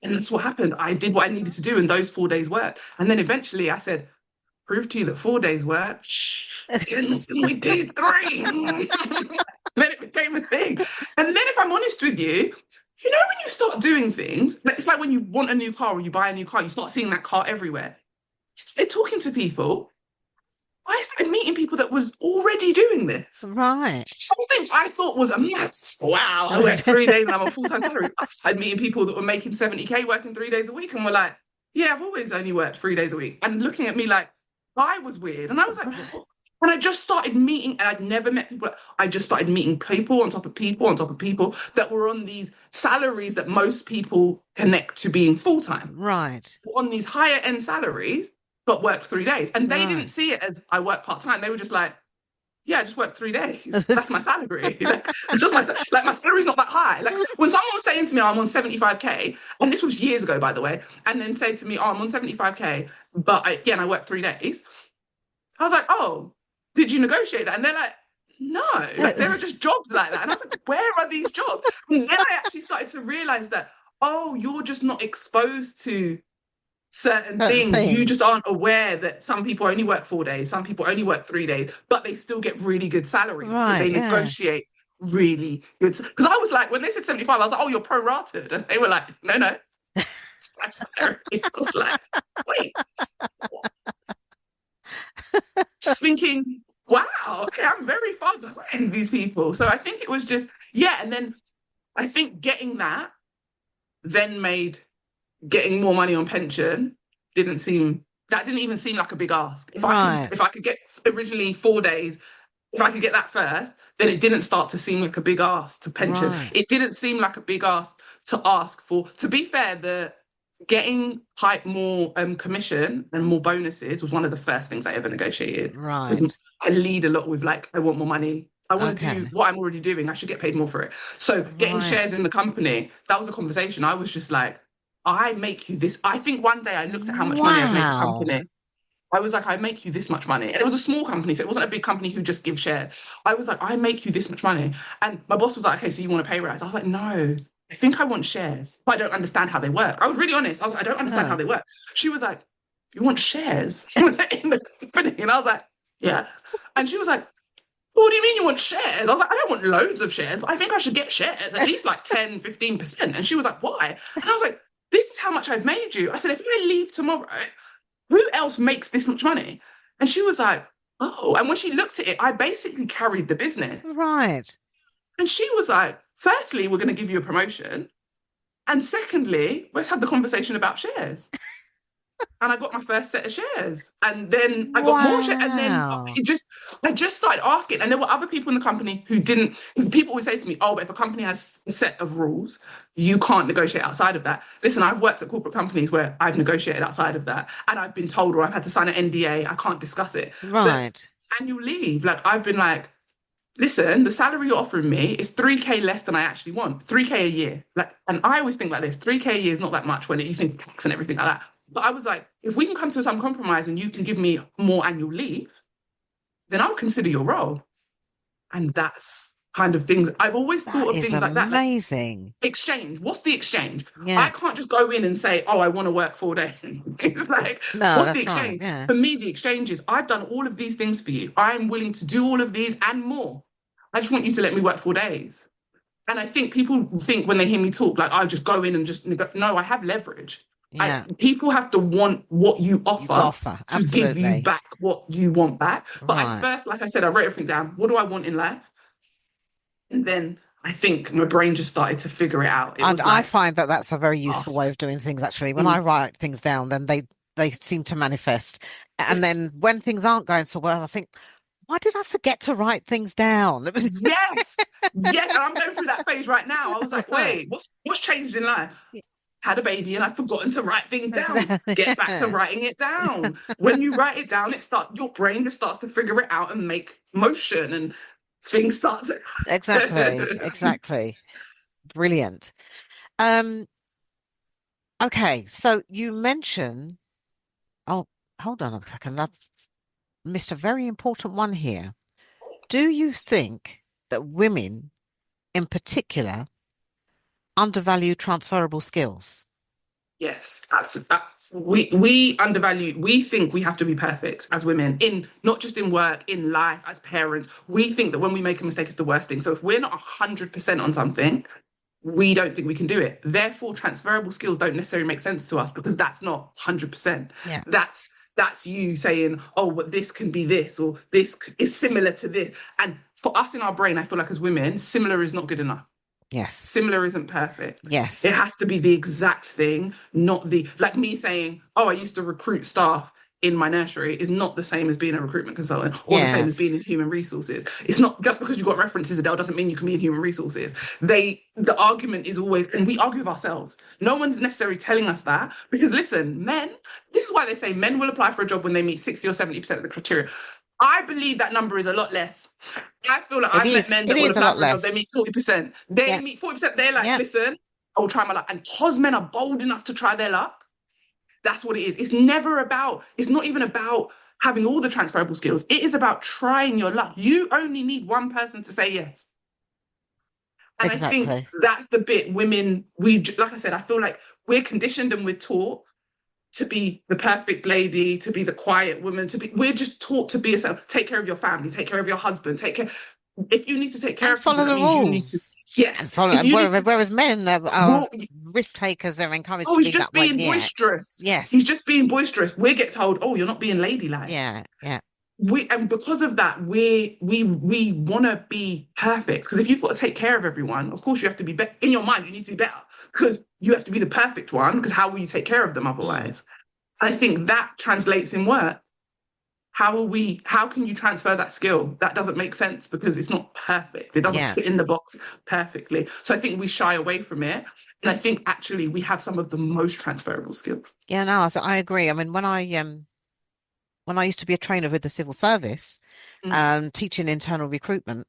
And that's what happened. I did what I needed to do, and those 4 days worked. And then eventually I said, prove to you that 4 days work. Can we do three? Then it became a thing. And then if I'm honest with you, you know, when you start doing things, it's like when you want a new car or you buy a new car, you start seeing that car everywhere. Started talking to people, I started meeting people that was already doing this. Right. Something I thought was a mess. Wow, I work 3 days and I'm on full-time salary. I started meeting people that were making 70K working 3 days a week and were like, yeah, I've always only worked 3 days a week. And looking at me like I was weird. And I was like, Right. what? And I just started meeting, and I'd never met people. I just started meeting people on top of people on top of people that were on these salaries that most people connect to being full-time, Right. on these higher end salaries, but work 3 days. And they didn't Right. see it as I work part-time. They were just like, yeah, I just work 3 days. That's my salary. Just my salary's not that high. Like when someone was saying to me, oh, I'm on 75K, and this was years ago, by the way, and then said to me, oh, I'm on 75K, but again, I work 3 days. I was like, oh, did you negotiate that? And they're like, no, like there are just jobs like that. And I was like, where are these jobs? And then I actually started to realize that, oh, you're just not exposed to certain Certain things. You just things. aren't aware that some people only work 4 days, some people only work 3 days, but they still get really good salaries because Right. they Yeah. negotiate really good. Because I was like, when they said 75, I was like, oh, you're prorated. And they were like, no, no, that's salary. I was like, wait, just thinking, wow, okay, I'm very far behind these people. So I think it was just, yeah. And then I think getting that then made getting more money on pension didn't even seem like a big ask. If Right. I could get originally 4 days, if I could get that first, then it didn't start to seem like a big ask to pension. Right. It didn't seem like a big ask to ask for. To be fair, the getting more commission and more bonuses was one of the first things I ever negotiated. Because Right. I lead a lot with like, I want more money. I want to do Okay. what I'm already doing. I should get paid more for it. So getting Right. shares in the company, that was a conversation. I was just like, I make you this. I think one day I looked at how much money I'd made the Wow. company. I was like, I make you this much money. And it was a small company, so it wasn't a big company who just give shares. I was like, I make you this much money. And my boss was like, okay, so you want a pay rise? I was like, no, I think I want shares, but I don't understand how they work. I was really honest. I was like, I don't understand how Huh. they work. She was like, you want shares in the company? And I was like, yeah. And she was like, well, what do you mean you want shares? I was like, I don't want loads of shares, but I think I should get shares, at least like 10, 15%. And she was like, why? And I was like, this is how much I've made you. I said, if I leave tomorrow, who else makes this much money? And she was like, oh. And when she looked at it, I basically carried the business. Right. And she was like, firstly, we're going to give you a promotion. And secondly, let's have the conversation about shares. And I got my first set of shares. And then I got more shares. And then Wow. I just started asking. And there were other people in the company who didn't, because people always say to me, oh, but if a company has a set of rules, you can't negotiate outside of that. Listen, I've worked at corporate companies where I've negotiated outside of that. And I've been told, or I've had to sign an NDA, I can't discuss it. But Right. annual leave, like I've been like, listen, the salary you're offering me is 3K less than I actually want. 3K a year. Like, and I always think like this, 3K a year is not that much when you think tax and everything like that. But I was like, if we can come to some compromise and you can give me more annual leave, then I'll consider your role. And that's kind of things I've always That thought of is things like amazing. exchange. What's the exchange? I Yeah. can't just go in and say, oh, I want to work 4 days. It's like, No, what's the that's right. exchange? Yeah. For me, the exchange is I've done all of these things for you. I'm willing to do all of these and more. I just want you to let me work 4 days. And I think people think when they hear me talk, like I'll just go in and just no, I have leverage. Yeah. People have to want what you You offer offer. to give you Absolutely. back what you want back. But I Right. first, like I said, I wrote everything down. What do I want in life? And then I think my brain just started to figure it out. It And was I like, find that that's a very useful ask. way of doing things, actually. When I Mm. write things down, then they seem to manifest. And Yes. then when things aren't going so well, I think, why did I forget to write things down? It was Yes. Yes. And I'm going through that phase right now. I was like, right. wait, what's changed in life? Had a baby and I've forgotten to write things down. Get back to Yeah. writing it down. When you write it down, your brain just starts to figure it out and make motion and things start Exactly. to Exactly. Brilliant. Um, okay, so you mentioned, oh, hold on a second. I've missed a very important one here. Do you think that women in particular undervalue transferable skills? Yes, absolutely. We undervalue. We think we have to be perfect as women, in not just in work, in life, as parents. We think that when we make a mistake, it's the worst thing. So if we're not 100% on something, we don't think we can do it. Therefore, transferable skills don't necessarily make sense to us because that's not 100%. Yeah. That's you saying, oh, but this can be this, or this is similar to this. And for us in our brain, I feel like as women, similar is not good enough. Yes. Similar isn't perfect. It Yes. has to be the exact thing, not the, like me saying, oh, I used to recruit staff in my nursery is not the same as being a recruitment consultant or the same as Yes. being in human resources. It's not just because you got references, Adele, doesn't mean you can be in human resources. The argument is always, and we argue with ourselves. No one's necessarily telling us that because listen, men, this is why they say men will apply for a job when they meet 60 or 70% of the criteria. I believe that number is a lot less. I feel like It I've met is. men It that will is a apply lot for a job, they less. meet 40%. They Yeah. meet 40%, they're like, Yeah. listen, I will try my luck. And because men are bold enough to try their luck, that's what it is. It's never about, it's not even about having all the transferable skills. It is about trying your luck. You only need one person to say yes. And I think Exactly. that's the bit women, like I said, I feel like we're conditioned and we're taught to be the perfect lady, to be the quiet woman, we're just taught to be yourself, take care of your family, take care of your husband, take care. If you need to take care And of people, follow that the means you need to, rules. And yes. follow. If you need to, Whereas men are well, risk takers, are encouraged oh, to he's be just that way. being Yeah. boisterous. He's Yes. just being boisterous. We get told, oh, you're not being ladylike. Yeah. Yeah. And because of that, we want to be perfect. Because if you've got to take care of everyone, of course you have to be better. In your mind, you need to be better because you have to be the perfect one because how will you take care of them Mm. otherwise? I think that translates in work. How can you transfer that skill? That doesn't make sense because it's not perfect. It doesn't Yeah. fit in the box perfectly. So I think we shy away from it. And I think actually we have some of the most transferable skills. Yeah, no, I agree. I mean, when I used to be a trainer with the civil service, Mm. teaching internal recruitment,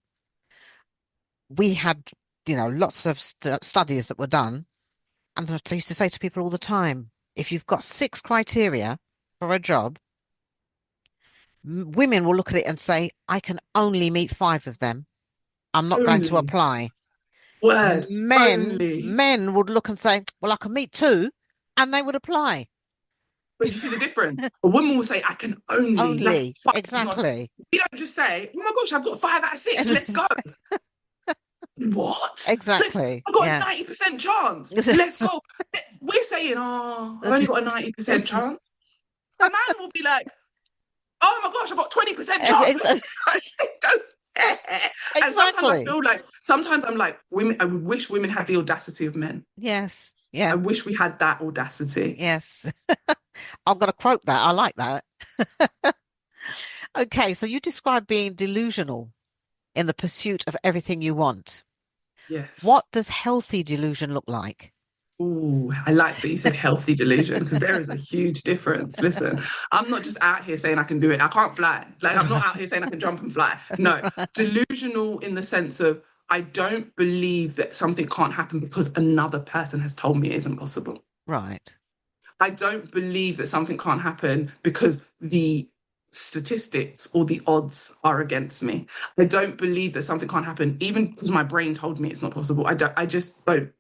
we had, lots of studies that were done. And I used to say to people all the time, if you've got six criteria for a job, women will look at it and say, I can only meet five of them. I'm not going to Only. apply. Word. Only. Men would look and say, well, I can meet two, and they would apply. But you see the difference? A woman will say, I can only, like, Only, five. exactly. We don't just say, oh my gosh, I've got 5 out of 6. Let's go. What? Like, Exactly. I've got a Yeah. 90% chance. Let's go. We're saying, oh, I've only got a 90% chance. A man will be like, oh my gosh, I've got 20% chance. And Exactly. sometimes I'm like, women, I wish women had the audacity of men. Yes. I Yeah. wish we had that audacity. Yes. I'm going to quote that. I like that. Okay, so you describe being delusional in the pursuit of everything you want. Yes. What does healthy delusion look like? Ooh, I like that you said healthy delusion because there is a huge difference. Listen, I'm not just out here saying I can do it. I can't fly. Like, I'm not out here saying I can jump and fly. No, delusional in the sense of I don't believe that something can't happen because another person has told me it isn't possible. Right. I don't believe that something can't happen because the statistics or the odds are against me. I don't believe that something can't happen even because my brain told me it's not possible. I just don't.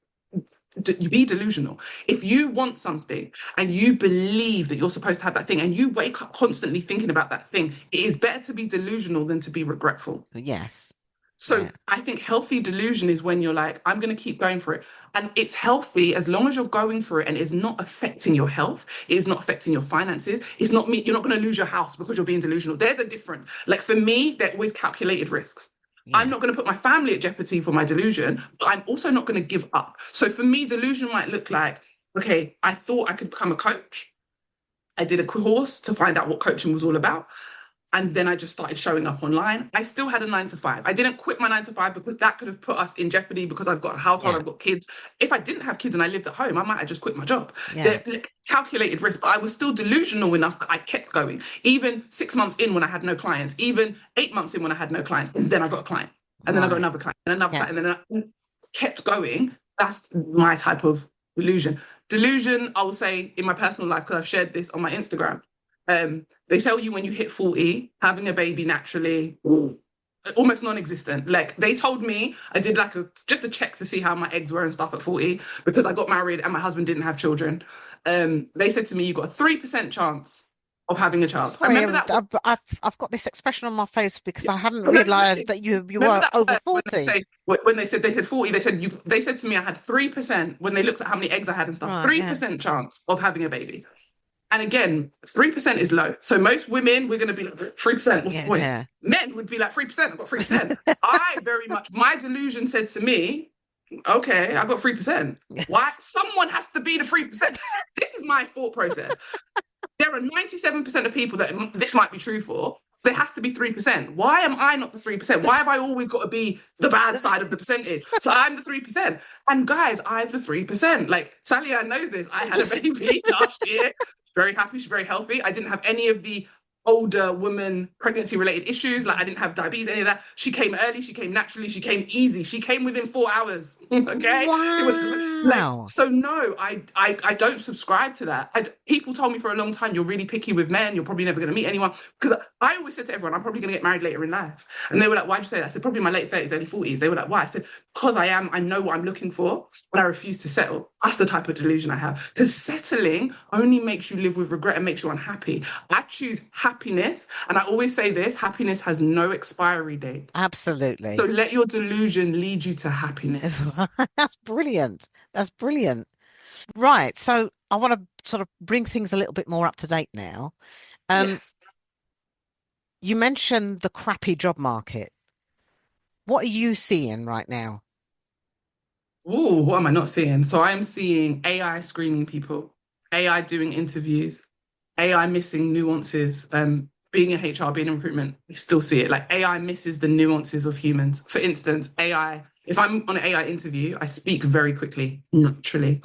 You be delusional. If you want something and you believe that you're supposed to have that thing and you wake up constantly thinking about that thing, it is better to be delusional than to be regretful. Yes. So Yeah. I think healthy delusion is when you're like, I'm going to keep going for it. And it's healthy as long as you're going for it and it's not affecting your health. It is not affecting your finances. It's not me. You're not going to lose your house because you're being delusional. There's a difference. Like for me, they're with calculated risks. I'm Yeah. not going to put my family at jeopardy for my delusion, but I'm also not going to give up. So for me, delusion might look like, okay, I thought I could become a coach. I did a course to find out what coaching was all about. And then I just started showing up online. I still had a 9 to 5. I didn't quit my 9 to 5 because that could have put us in jeopardy because I've got a household, Yeah. I've got kids. If I didn't have kids and I lived at home, I might have just quit my job. Yeah. They're like, calculated risk, but I was still delusional enough that I kept going. Even 6 months in when I had no clients, even 8 months in when I had no clients, and then I got a client, and then I got Right. another client, and another Yeah. client, and then I kept going. That's my type of delusion. Delusion, I will say in my personal life, because I've shared this on my Instagram. They tell you when you hit 40, having a baby naturally, almost non-existent. Like they told me, I did like just a check to see how my eggs were and stuff at 40 because I got married and my husband didn't have children. They said to me, you got a 3% chance of having a child. I Sorry, remember that. I've got this expression on my face because I hadn't Remember, realized that you remember were that over word when 40. they said 40, they said to me I had 3% when they looked at how many eggs I had and stuff, Right. Yeah. 3% chance of having a baby. And again, 3% is low. So most women, we're going to be like, 3%, what's the Yeah. point? Yeah. Men would be like, 3%, I've got 3%. I very much, my delusion said to me, okay, I got 3%. Why? Someone has to be the 3%. This is my thought process. There are 97% of people that this might be true for. There has to be 3%. Why am I not the 3%? Why have I always got to be the bad side of the percentage? So I'm the 3%. And guys, I'm the 3%. Like Sally Ann knows this. I had a baby last year. Very happy. She's very healthy. I didn't have any of the older woman pregnancy related issues. Like I didn't have diabetes, any of that. She came early. She came naturally. She came easy. She came within 4 hours. Okay. It was like, Wow. so no, I don't subscribe to that. People told me for a long time, you're really picky with men. You're probably never going to meet anyone. Because I always said to everyone, I'm probably going to get married later in life. And they were like, why'd you say that? I said, probably my late 30s, early 40s. They were like, why? I said, because I know what I'm looking for, but I refuse to settle. That's the type of delusion I have. Because settling only makes you live with regret and makes you unhappy. I choose happiness. And I always say this, happiness has no expiry date. So Absolutely. let your delusion lead you to happiness. That's brilliant. That's brilliant. Right. So I want to sort of bring things a little bit more up to date now. Um, Yes. you mentioned the crappy job market. What are you seeing right now? Oh, what am I not seeing? So I'm seeing AI screening people, AI doing interviews, AI missing nuances. Being in HR, being in recruitment, we still see it. Like AI misses the nuances of humans. For instance, AI, if I'm on an AI interview, I speak very quickly, naturally.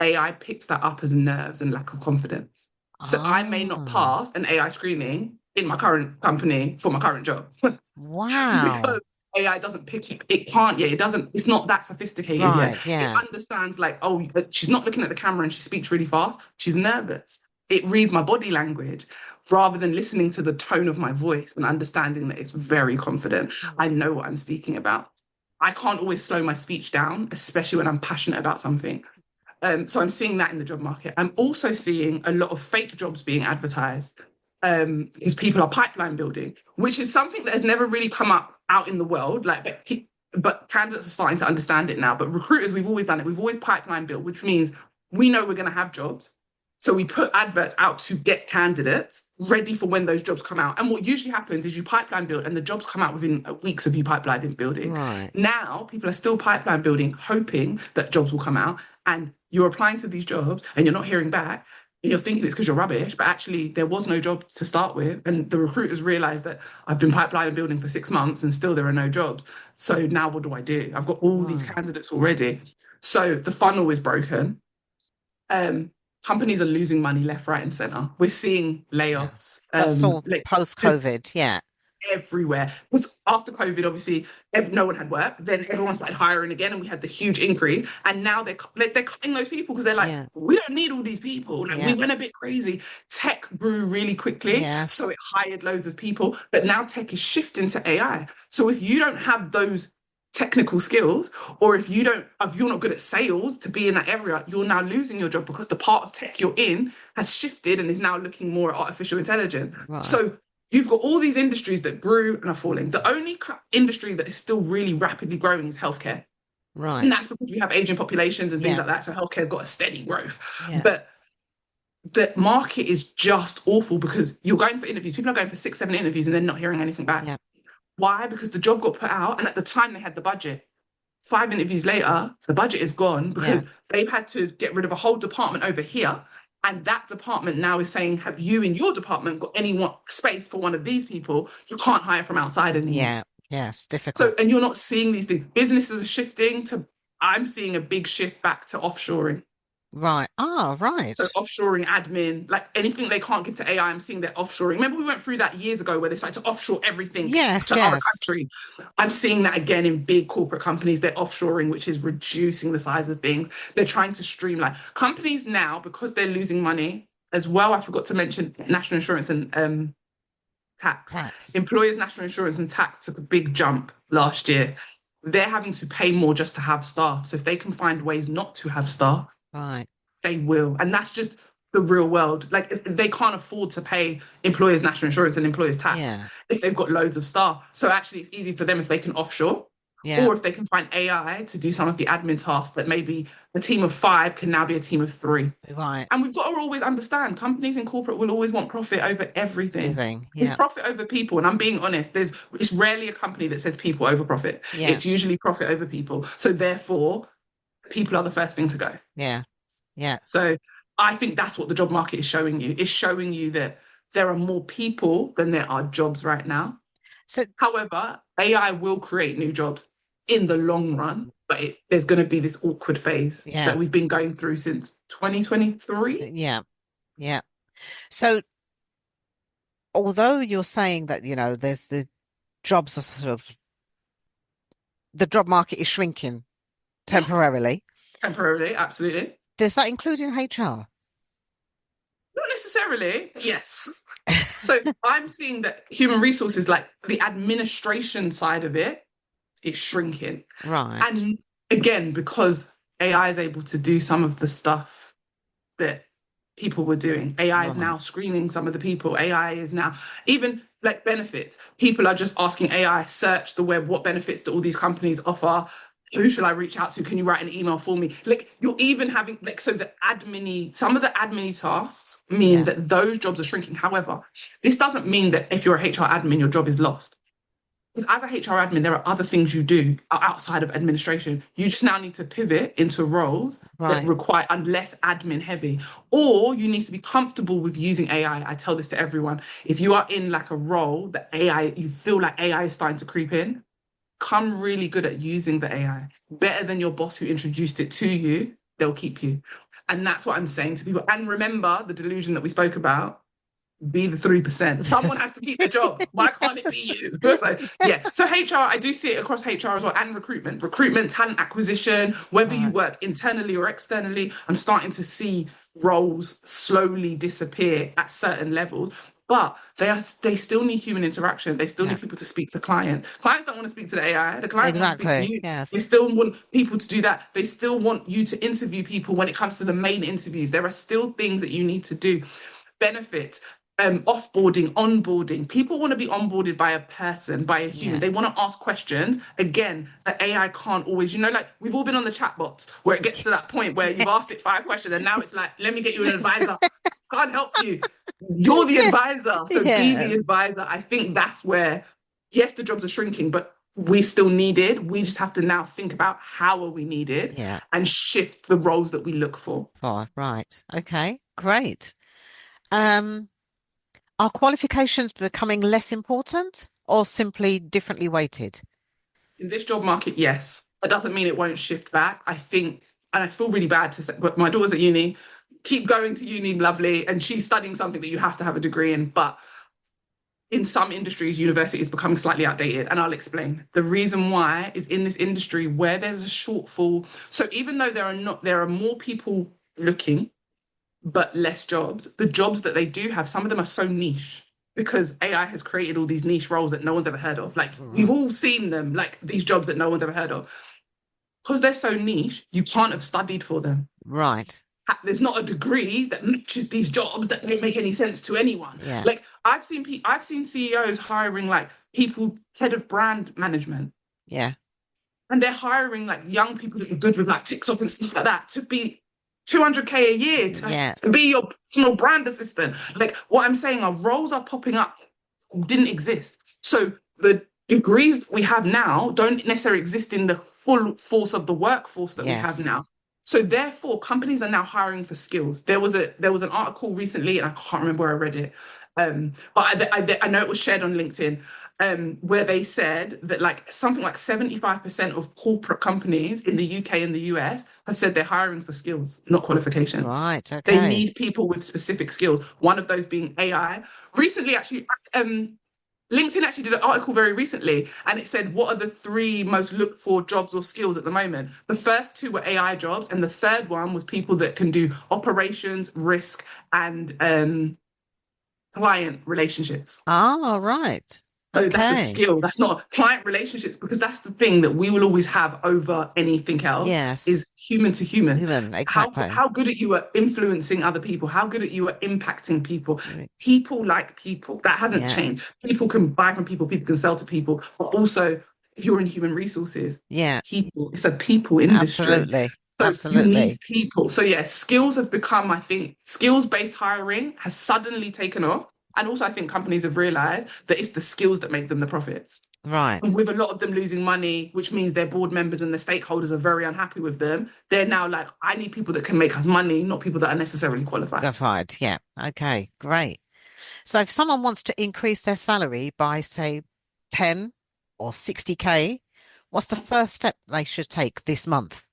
AI picks that up as nerves and lack of confidence. So I may not Ah, pass an AI screening in my current company for my current job wow. because AI doesn't pick it. It can't yet. It doesn't. It's not that sophisticated yet. Right, It yeah. understands like, oh, she's not looking at the camera and she speaks really fast. She's nervous. It reads my body language rather than listening to the tone of my voice and understanding that it's very confident. I know what I'm speaking about. I can't always slow my speech down, especially when I'm passionate about something. So I'm seeing that in the job market. I'm also seeing a lot of fake jobs being advertised because people are pipeline building, which is something that has never really come up out in the world. But candidates are starting to understand it now. But recruiters, we've always done it. We've always pipeline built, which means we know we're going to have jobs. So we put adverts out to get candidates ready for when those jobs come out. And what usually happens is you pipeline build and the jobs come out within weeks of you pipeline building. Right. Now people are still pipeline building, hoping that jobs will come out. And you're applying to these jobs and you're not hearing back. And you're thinking it's because you're rubbish, but actually there was no job to start with. And the recruiters realize that I've been pipeline building for 6 months and still there are no jobs. So now what do I do? I've got all these Right. candidates already. So the funnel is broken. Um, Companies are losing money left, right, and center. We're seeing Yeah. layoffs. That's all Like just post-COVID. Yeah. everywhere. Because after COVID, obviously, no one had work. Then everyone started hiring again, and we had the huge increase. And now they're cutting those people because they're like, Yeah. we don't need all these people. Like we Yeah. went a bit crazy. Tech grew really quickly, so Yes. it hired loads of people. But now tech is shifting to AI. So if you don't have those technical skills, or if you're not good at sales to be in that area, you're now losing your job because the part of tech you're in has shifted and is now looking more at artificial intelligence. Right. So you've got all these industries that grew and are falling. The only industry that is still really rapidly growing is healthcare. And Right. that's because we have aging populations and things Yeah. like that. So healthcare's got a steady growth. Yeah. But the market is just awful because you're going for interviews. People are going for 6, 7 interviews and they're not hearing anything back. Yeah. Why? Because the job got put out and at the time they had the budget. 5 interviews later, the budget is gone Yeah. because they've had to get rid of a whole department over here. And that department now is saying, have you in your department got any space for one of these people? You can't hire from outside anymore. Yeah. Yes. So, Difficult. and you're not seeing these things. Businesses are shifting to, I'm seeing a big shift back to offshoring. Right. Ah, right. So offshoring admin, like anything they can't give to AI, I'm seeing they're offshoring. Remember we went through that years ago where they started to offshore everything Yes. to other Yes. countries. I'm seeing that again in big corporate companies. They're offshoring, which is reducing the size of things. They're trying to streamline. Companies now, because they're losing money as well, I forgot to mention national insurance and tax. Tax. Employers' national insurance and tax took a big jump last year. They're having to pay more just to have staff. So if they can find ways not to have staff, Right. they will. And that's just the real world. Like they can't afford to pay employers' national insurance and employers' tax Yeah. if they've got loads of staff. So actually, it's easy for them if they can offshore Yeah. or if they can find AI to do some of the admin tasks that maybe a team of 5 can now be a team of 3. Right. And we've got to always understand companies in corporate will always want profit over everything. Everything. It's Yeah. profit over people. And I'm being honest, it's rarely a company that says people over profit. Yeah. It's usually profit over people. So therefore, people are the first thing to go. Yeah. Yeah. So I think that's what the job market is showing you. It's showing you that there are more people than there are jobs right now. So However, AI will create new jobs in the long run, but there's going to be this awkward phase yeah. that we've been going through since 2023. Yeah. Yeah. So although you're saying that, there's the jobs are sort of the job market is shrinking Yeah, temporarily, temporarily, absolutely. does that include in HR? Not necessarily, yes. So I'm seeing that human resources, like the administration side of it, is shrinking. Right. And again, because AI is able to do some of the stuff that people were doing. AI is Right. now screening some of the people. AI is now even like benefits. People are just asking AI, search the web, what benefits do all these companies offer? Who should I reach out to? Can you write an email for me? Like you're even having like so the some of the admin tasks mean Yeah. that those jobs are shrinking. However, this doesn't mean that if you're a HR admin, your job is lost As a HR admin, there are other things you do outside of administration. You just now need to pivot into roles that Right. require less admin heavy, or you need to be comfortable with using AI. I tell this to everyone. If you are in like a role that AI, you feel like AI is starting to creep in, come really good at using the AI. Better than your boss who introduced it to you, they'll keep you. And that's what I'm saying to people. And remember the delusion that we spoke about, be the 3%. Someone has to keep the job. Why can't it be you? So, yeah. So HR, I do see it across HR as well, and recruitment, talent acquisition, whether you Right. work internally or externally. I'm starting to see roles slowly disappear at certain levels. But they still need human interaction. They still Yeah. need people to speak to clients. Clients don't want to speak to the AI. The client wants to speak to Exactly. you. Yes. They still want people to do that. They still want you to interview people when it comes to the main interviews. There are still things that you need to do. Benefit, offboarding, onboarding. People want to be onboarded by a person, by a human. Yeah. They want to ask questions. Again, the AI can't always, like we've all been on the chatbots where it gets to that point where you've Yes. asked it 5 questions and now it's like, let me get you an advisor. Can't help you. You're the Yeah. advisor. So be Yeah. the advisor. I think that's where, yes, the jobs are shrinking, but we still needed. We just have to now think about how are we needed Yeah. and shift the roles that we look for. Oh, right. Okay. Great. Um, are qualifications becoming less important or simply differently weighted? In this job market, yes. That doesn't mean it won't shift back. I think, and I feel really bad to say, but my daughter's at uni. Keep going to uni, lovely. And she's studying something that you have to have a degree in. But in some industries, university is becoming slightly outdated. And I'll explain. The reason why is in this industry where there's a shortfall. So even though there are more people looking, but less jobs, the jobs that they do have, some of them are so niche because AI has created all these niche roles that no one's ever heard of. Like we've Mm. all seen them, like these jobs that no one's ever heard of. Because they're so niche, you can't have studied for them. Right. There's not a degree that matches these jobs that don't make any sense to anyone. Yeah. Like I've seen CEOs hiring like people head of brand management, Yeah. and they're hiring like young people that are good with like TikTok and stuff like that to be 200K a year Yeah. to be your personal brand assistant. Like what I'm saying are roles are popping up didn't exist. So the degrees we have now don't necessarily exist in the full force of the workforce that we have Yes. now. So therefore, companies are now hiring for skills. There was an article recently, and I can't remember where I read it, but I know it was shared on LinkedIn, where they said that like something like 75% of corporate companies in the UK and the US have said they're hiring for skills, not qualifications. Right. They Okay. need people with specific skills. One of those being AI. Recently, actually, LinkedIn actually did an article very recently, and it said, what are the three most looked for jobs or skills at the moment? The first two were AI jobs, and the third one was people that can do operations, risk, and client relationships. Ah, right. So that's a Okay. skill. That's not client relationships, because that's the thing that we will always have over anything else Yes. is human to human. Human. How Exactly. how good at you at influencing other people, how good at you at impacting people. Right. People like people. That hasn't Yeah. changed. People can buy from people can sell to people, but also if you're in human resources, Yeah. people, it's a people industry. Absolutely. So you need Absolutely. people. So yeah, skills have become, I think, skills-based hiring has suddenly taken off. And also, I think companies have realized that it's the skills that make them the profits. And Right. with a lot of them losing money, which means their board members and the stakeholders are very unhappy with them, they're now like, I need people that can make us money, not people that are necessarily qualified. Qualified. Yeah. Okay. Great. So if someone wants to increase their salary by, say, 10 or 60K, what's the first step they should take this month?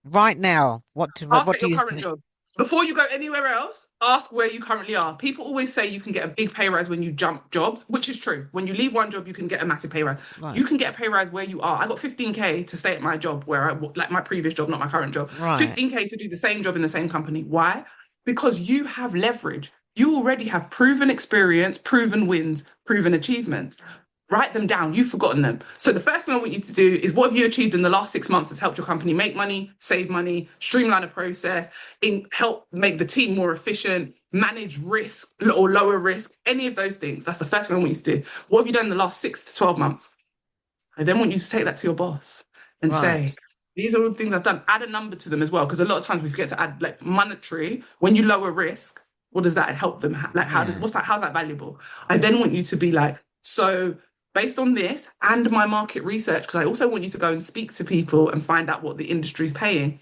Right now, Ask what at do your you current think? job. Before you go anywhere else, ask where you currently are. People always say you can get a big pay rise when you jump jobs, which is true. When you leave one job, you can get a massive pay rise. Right. You can get a pay rise where you are. I got 15K to stay at my job like my previous job, not my current job. Right. 15K to do the same job in the same company. Why? Because you have leverage. You already have proven experience, proven wins, proven achievements. Write them down. You've forgotten them. So the first thing I want you to do is, what have you achieved in the last 6 months that's helped your company make money, save money, streamline a process, help make the team more efficient, manage risk or lower risk, any of those things. That's the first thing I want you to do. What have you done in the last 6 to 12 months? I then want you to take that to your boss and say, Right. these are all the things I've done. Add a number to them as well, because a lot of times we forget to add like monetary. When you lower risk, what does that help them? Like, Yeah. how's that valuable? I then want you to be like, so based on this and my market research, because I also want you to go and speak to people and find out what the industry's paying.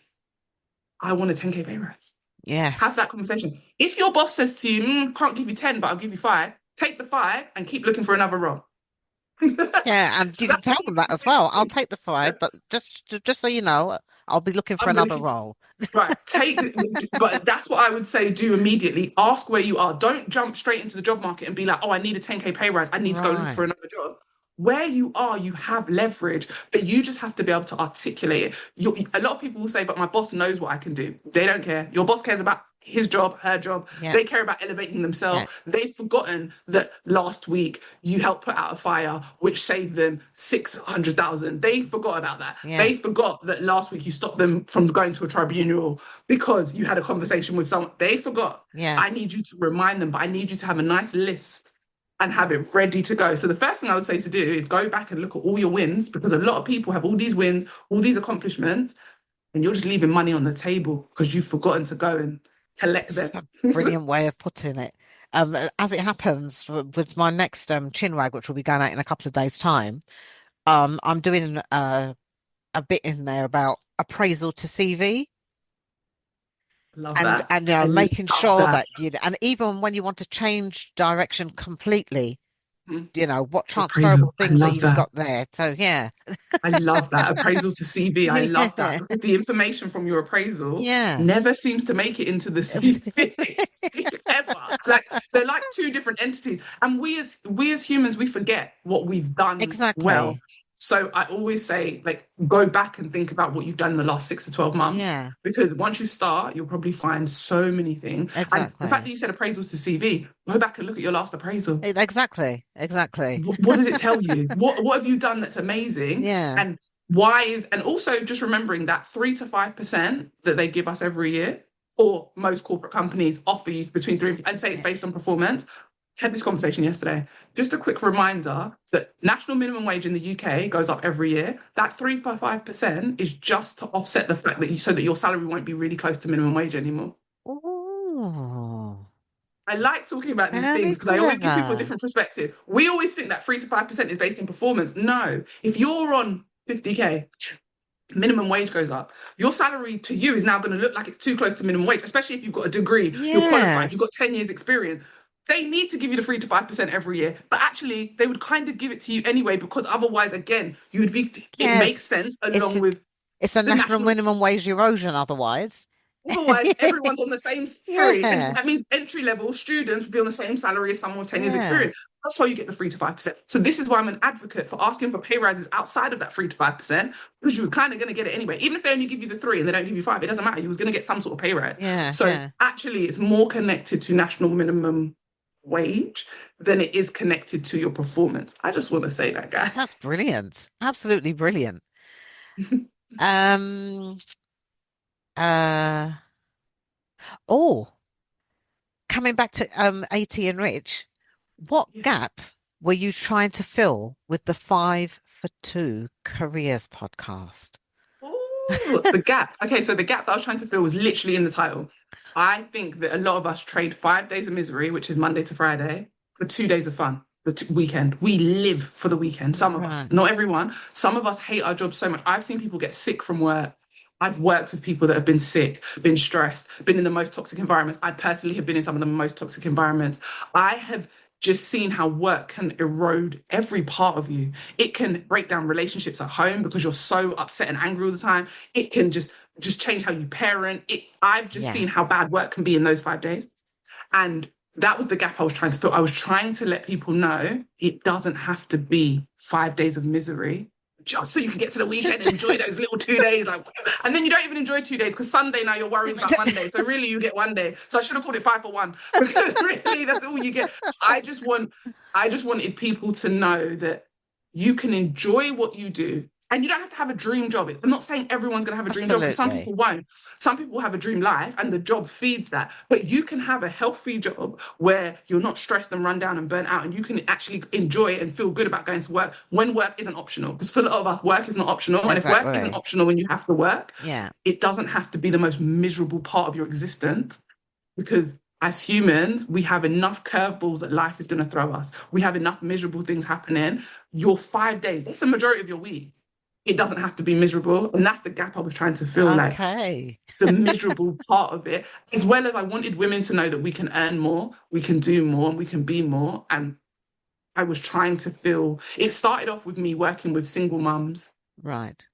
I want a 10K pay rise. Have Yes. that conversation. If your boss says to you, can't give you 10, but I'll give you five, take the five and keep looking for another role. Yeah, and So you can that's tell what you them that can as well. I'll do. take the five, but just so you know, I'll be looking for I'm going to another keep role. right. But that's what I would say. Do immediately. Ask where you are. Don't jump straight into the job market and be like, oh, I need a 10K pay rise. I need to go look Right. for another job. Where you are, you have leverage, but you just have to be able to articulate it. A lot of people will say, but my boss knows what I can do. They don't care. Your boss cares about his job, her job. Yeah. They care about elevating Yeah. themselves. They've forgotten that last week you helped put out a fire which saved them 600,000. They forgot about that. Yeah. They forgot that last week you stopped them from going to a tribunal because you had a conversation with someone. They forgot. Yeah. I need you to remind them, but I need you to have a nice list and have it ready to go. So the first thing I would say to do is go back and look at all your wins, because a lot of people have all these wins, all these accomplishments, and you're just leaving money on the table because you've forgotten to go and collect It's them. a brilliant way of putting it. As it happens with my next chin wag, which will be going out in a couple of days' time, I'm doing a bit in there about appraisal to CV. Love And that. I making love sure that. that and even when you want to change direction completely, Mhm. what Appraisal. transferable I things that love you've that. got there. So yeah. I love that. Appraisal to CV. I love that Yeah. because the information from your appraisal Yeah. never seems to make it into the CV ever. Like they're like two different entities. And we as humans, we forget what we've done well. Exactly. So I always say, like, go back and think about what you've done in the last 6 to 12 months. Yeah. Because once you start, you'll probably find so many things. And the fact that Exactly. you said appraisals to CV, go back and look at your last appraisal. Exactly. Exactly. What does it tell you? What have you done that's amazing? Yeah. And why is, and also just remembering that 3 to 5% that they give us every year, or most corporate companies offer you between three, I'd say it's Yeah. based on performance. I had this conversation yesterday. Just a quick reminder that national minimum wage in the UK goes up every year. That 3 to 5% is just to offset the fact that so that your salary won't be really close to minimum wage anymore. Oh, I like talking about these very things because I always give people a clever. different perspective. We always think that 3 to 5% is based in performance. No, if you're on 50K, minimum wage goes up. Your salary to you is now going to look like it's too close to minimum wage, especially if you've got a degree, you're qualified, you've Yes. got 10 years experience. They need to give you the 3 to 5% every year, but actually they would kind of give it to you anyway because otherwise, again, you would be. It makes Yes. sense It's along a, with it's a the national national. minimum wage erosion otherwise. Otherwise, everyone's on the same salary. And Yeah. that means entry level students would be on the same salary as someone with 10 years Yeah. experience. That's why you get the 3 to 5%. So this is why I'm an advocate for asking for pay rises outside of that 3 to 5%, because you was kind of going to get it anyway. Even if they only give you the three and they don't give you five, it doesn't matter. You was going to get some sort of pay rise. Yeah. So Yeah. actually, it's more connected to national minimum wage than it is connected to your performance. I just want to say that, guy. That's brilliant. Absolutely brilliant. Um, uh, oh, coming back to AT and Rich, what Yeah. gap were you trying to fill with the 5 for 2 Careers podcast? Ooh, the gap. Okay, so the gap that I was trying to fill was literally in the title. I think that a lot of us trade 5 days of misery, which is Monday to Friday, for 2 days of fun, the weekend. We live for the weekend. Some of us, Right. not everyone. Some of us hate our jobs so much. I've seen people get sick from work. I've worked with people that have been sick, been stressed, been in the most toxic environments. I personally have been in some of the most toxic environments. I have just seen how work can erode every part of you. It can break down relationships at home because you're so upset and angry all the time. It can just change how you parent. I've just Yeah. seen how bad work can be in those 5 days. And that was the gap I was trying to fill. I was trying to let people know it doesn't have to be 5 days of misery just so you can get to the weekend and enjoy those little 2 days. Like, and then you don't even enjoy 2 days because Sunday now you're worried about Monday. So really you get one day. So I should have called it 5 for 1 because really that's all you get. I just want, I just wanted people to know that you can enjoy what you do. And you don't have to have a dream job. I'm not saying everyone's going to have a dream job because some Absolutely. people won't. Some people have a dream life and the job feeds that. But you can have a healthy job where you're not stressed and run down and burnt out and you can actually enjoy it and feel good about going to work when work isn't optional. Because for a lot of us, work is not optional. And if work isn't Exactly. optional when you have to work, Yeah. it doesn't have to be the most miserable part of your existence because as humans, we have enough curveballs that life is going to throw us. We have enough miserable things happening. Your 5 days, that's the majority of your week. It doesn't have to be miserable. And that's the gap I was trying to fill. Like, Okay. the miserable part of it, as well as I wanted women to know that we can earn more, we can do more, and we can be more. And I was trying to feel it started off with me working with single mums Right.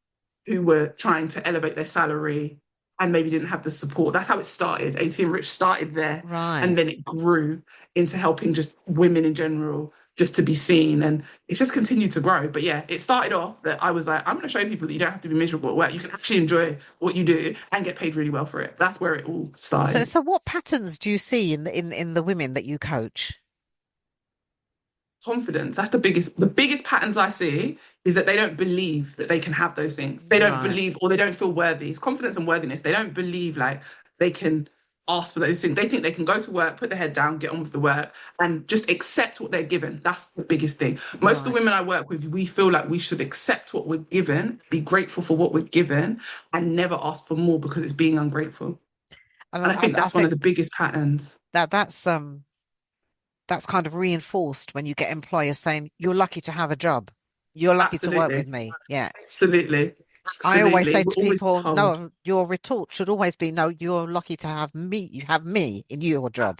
who were trying to elevate their salary and maybe didn't have the support. That's how it started. 18 Rich started there. Right. And then it grew into helping just women in general just to be seen. And it's just continued to grow. But yeah, it started off that I was like, I'm going to show people that you don't have to be miserable at work. You can actually enjoy what you do and get paid really well for it. That's where it all So, started. so what patterns do you see in the women that you coach? Confidence. That's the biggest patterns I see is that they don't believe that they can have those things. They don't Right. believe or they don't feel worthy. It's confidence and worthiness. They don't believe like they can ask for those things. They think they can go to work, put their head down, get on with the work, and just accept what they're given. That's the biggest thing. Most of the Right. women I work with, we feel like we should accept what we're given, be grateful for what we're given, and never ask for more because it's being ungrateful. And And I think I that's one of think the biggest patterns. that's kind of reinforced when you get employers saying, "You're lucky to have a job. You're lucky to work with Absolutely. me." Yeah. Absolutely. I always Absolutely. say We're to always people, told. no, your retort should always be, no, you're lucky to have me. You have me in your job.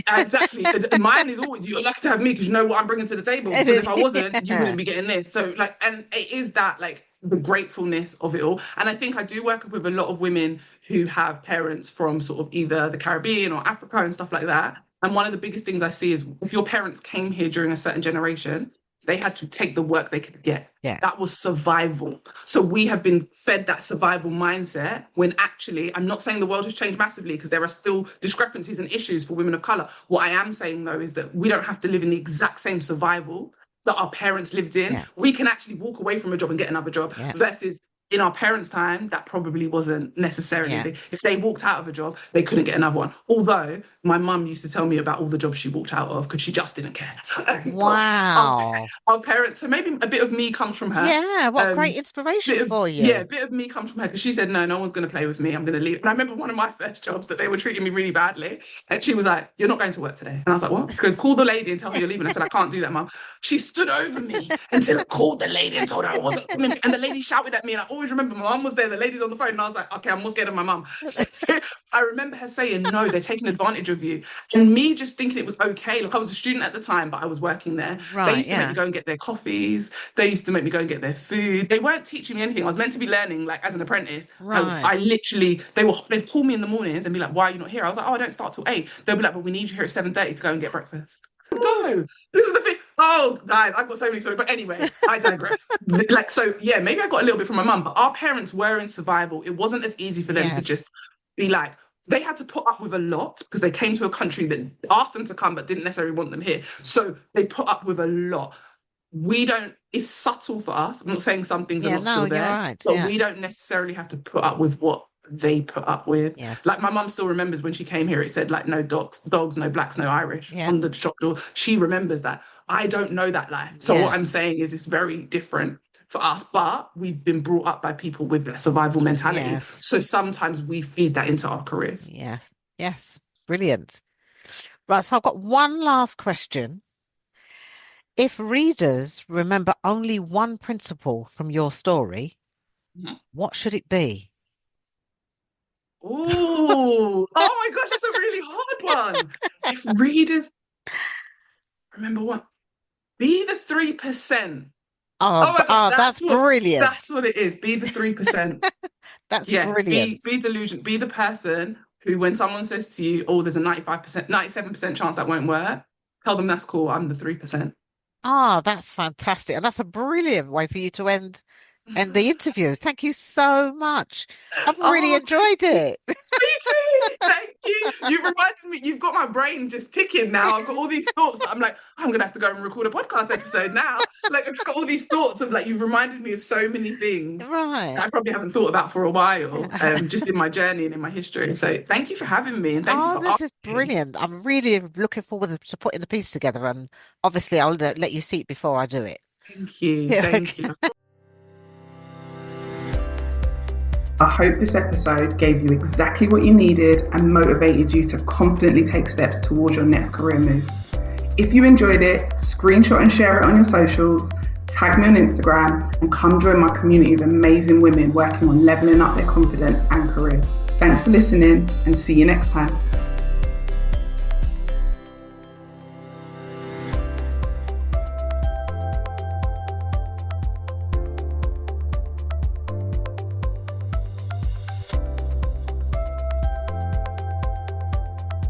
Exactly. Mine is always you're lucky to have me because you know what I'm bringing to the table. It Because is, if I wasn't, you yeah, wouldn't be getting this. So like, and it is that like the gratefulness of it all. And I think I do work with a lot of women who have parents from sort of either the Caribbean or Africa and stuff like that. And one of the biggest things I see is if your parents came here during a certain generation, they had to take the work they could get. yeah, That was survival. So we have been fed that survival mindset when actually, I'm not saying the world has changed massively because there are still discrepancies and issues for women of color. What I am saying though is that we don't have to live in the exact same survival that our parents lived in. yeah, We can actually walk away from a job and get another job yeah, versus in our parents' time, that probably wasn't necessarily yeah. the, if they walked out of a job, they couldn't get another one. Although my mum used to tell me about all the jobs she walked out of because she just didn't care. But our, Wow. our parents, so maybe a bit of me comes from her. Yeah, what great Um, inspiration bit of for yeah, a you. bit of me comes from her because she said, no, no one's going to play with me. I'm going to leave. And I remember one of my first jobs that they were treating me really badly. And she was like, you're not going to work today. And I was like, what? Because call the lady and tell her you're leaving. I said, I can't do that, mum. She stood over me until I called the lady and told her I wasn't coming. And the lady shouted at me. And I always remember my mum was there. The lady's on the phone. And I was like, okay, I'm more scared of my mum. So I remember her saying, no, they're taking advantage of you. And me just thinking it was okay. Like I was a student at the time, but I was working there. They Right, used to make me yeah, go and get their coffees. They used to make me go and get their food. They weren't teaching me anything. I was meant to be learning, like as an apprentice. right. I literally, they'd call me in the mornings and be like, why are you not here? I was like, oh, I don't start till 8. They'll be like, but we need you here at 7:30 to go and get breakfast. No, this is the thing. Oh, guys, I've got so many stories. But anyway, I digress. Like, so yeah, maybe I got a little bit from my mum, but our parents were in survival. It wasn't as easy for them to Yes, just be like, they had to put up with a lot because they came to a country that asked them to come but didn't necessarily want them here. So they put up with a lot. We don't, it's subtle for us. I'm not saying some things are yeah, not no, still you're there, right. but Yeah, we don't necessarily have to put up with what they put up with. yes, Like my mum still remembers when she came here, it said like no dogs, no blacks, no Irish yeah, on the shop door. She remembers that. I don't know that life. So yeah, what I'm saying is it's very different for us, but we've been brought up by people with that survival mentality. yes, So sometimes we feed that into our careers. yes, yes. Brilliant. Right, so I've got one last question. If readers remember only one principle from your story, Mhm. what should it be? Oh, oh my gosh, that's a really hard one. If readers remember what, be the 3%. Oh, Oh my God, that's brilliant. that's what it is. Be the 3%. That's Yeah, be brilliant. delusional. Be the person who, when someone says to you, "Oh, there's a 95%, 97% chance that won't work," tell them that's cool. I'm the 3%. Ah, that's fantastic. And that's a brilliant way for you to end the interview. Thank you so much. I've really Oh, enjoyed it. me too. Thank you. You've reminded me. You've got my brain just ticking now. I've got all these thoughts that I'm like, I'm gonna have to go and record a podcast episode now. Like I've got all these thoughts of like you've reminded me of so many things that Right. I probably haven't thought about for a while, just in my journey and in my history. So thank you for having me and thank you Oh, for this is asking. brilliant. I'm really looking forward to putting the piece together. And obviously, I'll let you see it before I do it. Thank you. Yeah, Thank okay. you. I hope this episode gave you exactly what you needed and motivated you to confidently take steps towards your next career move. If you enjoyed it, screenshot and share it on your socials, tag me on Instagram, and come join my community of amazing women working on leveling up their confidence and careers. Thanks for listening, and see you next time.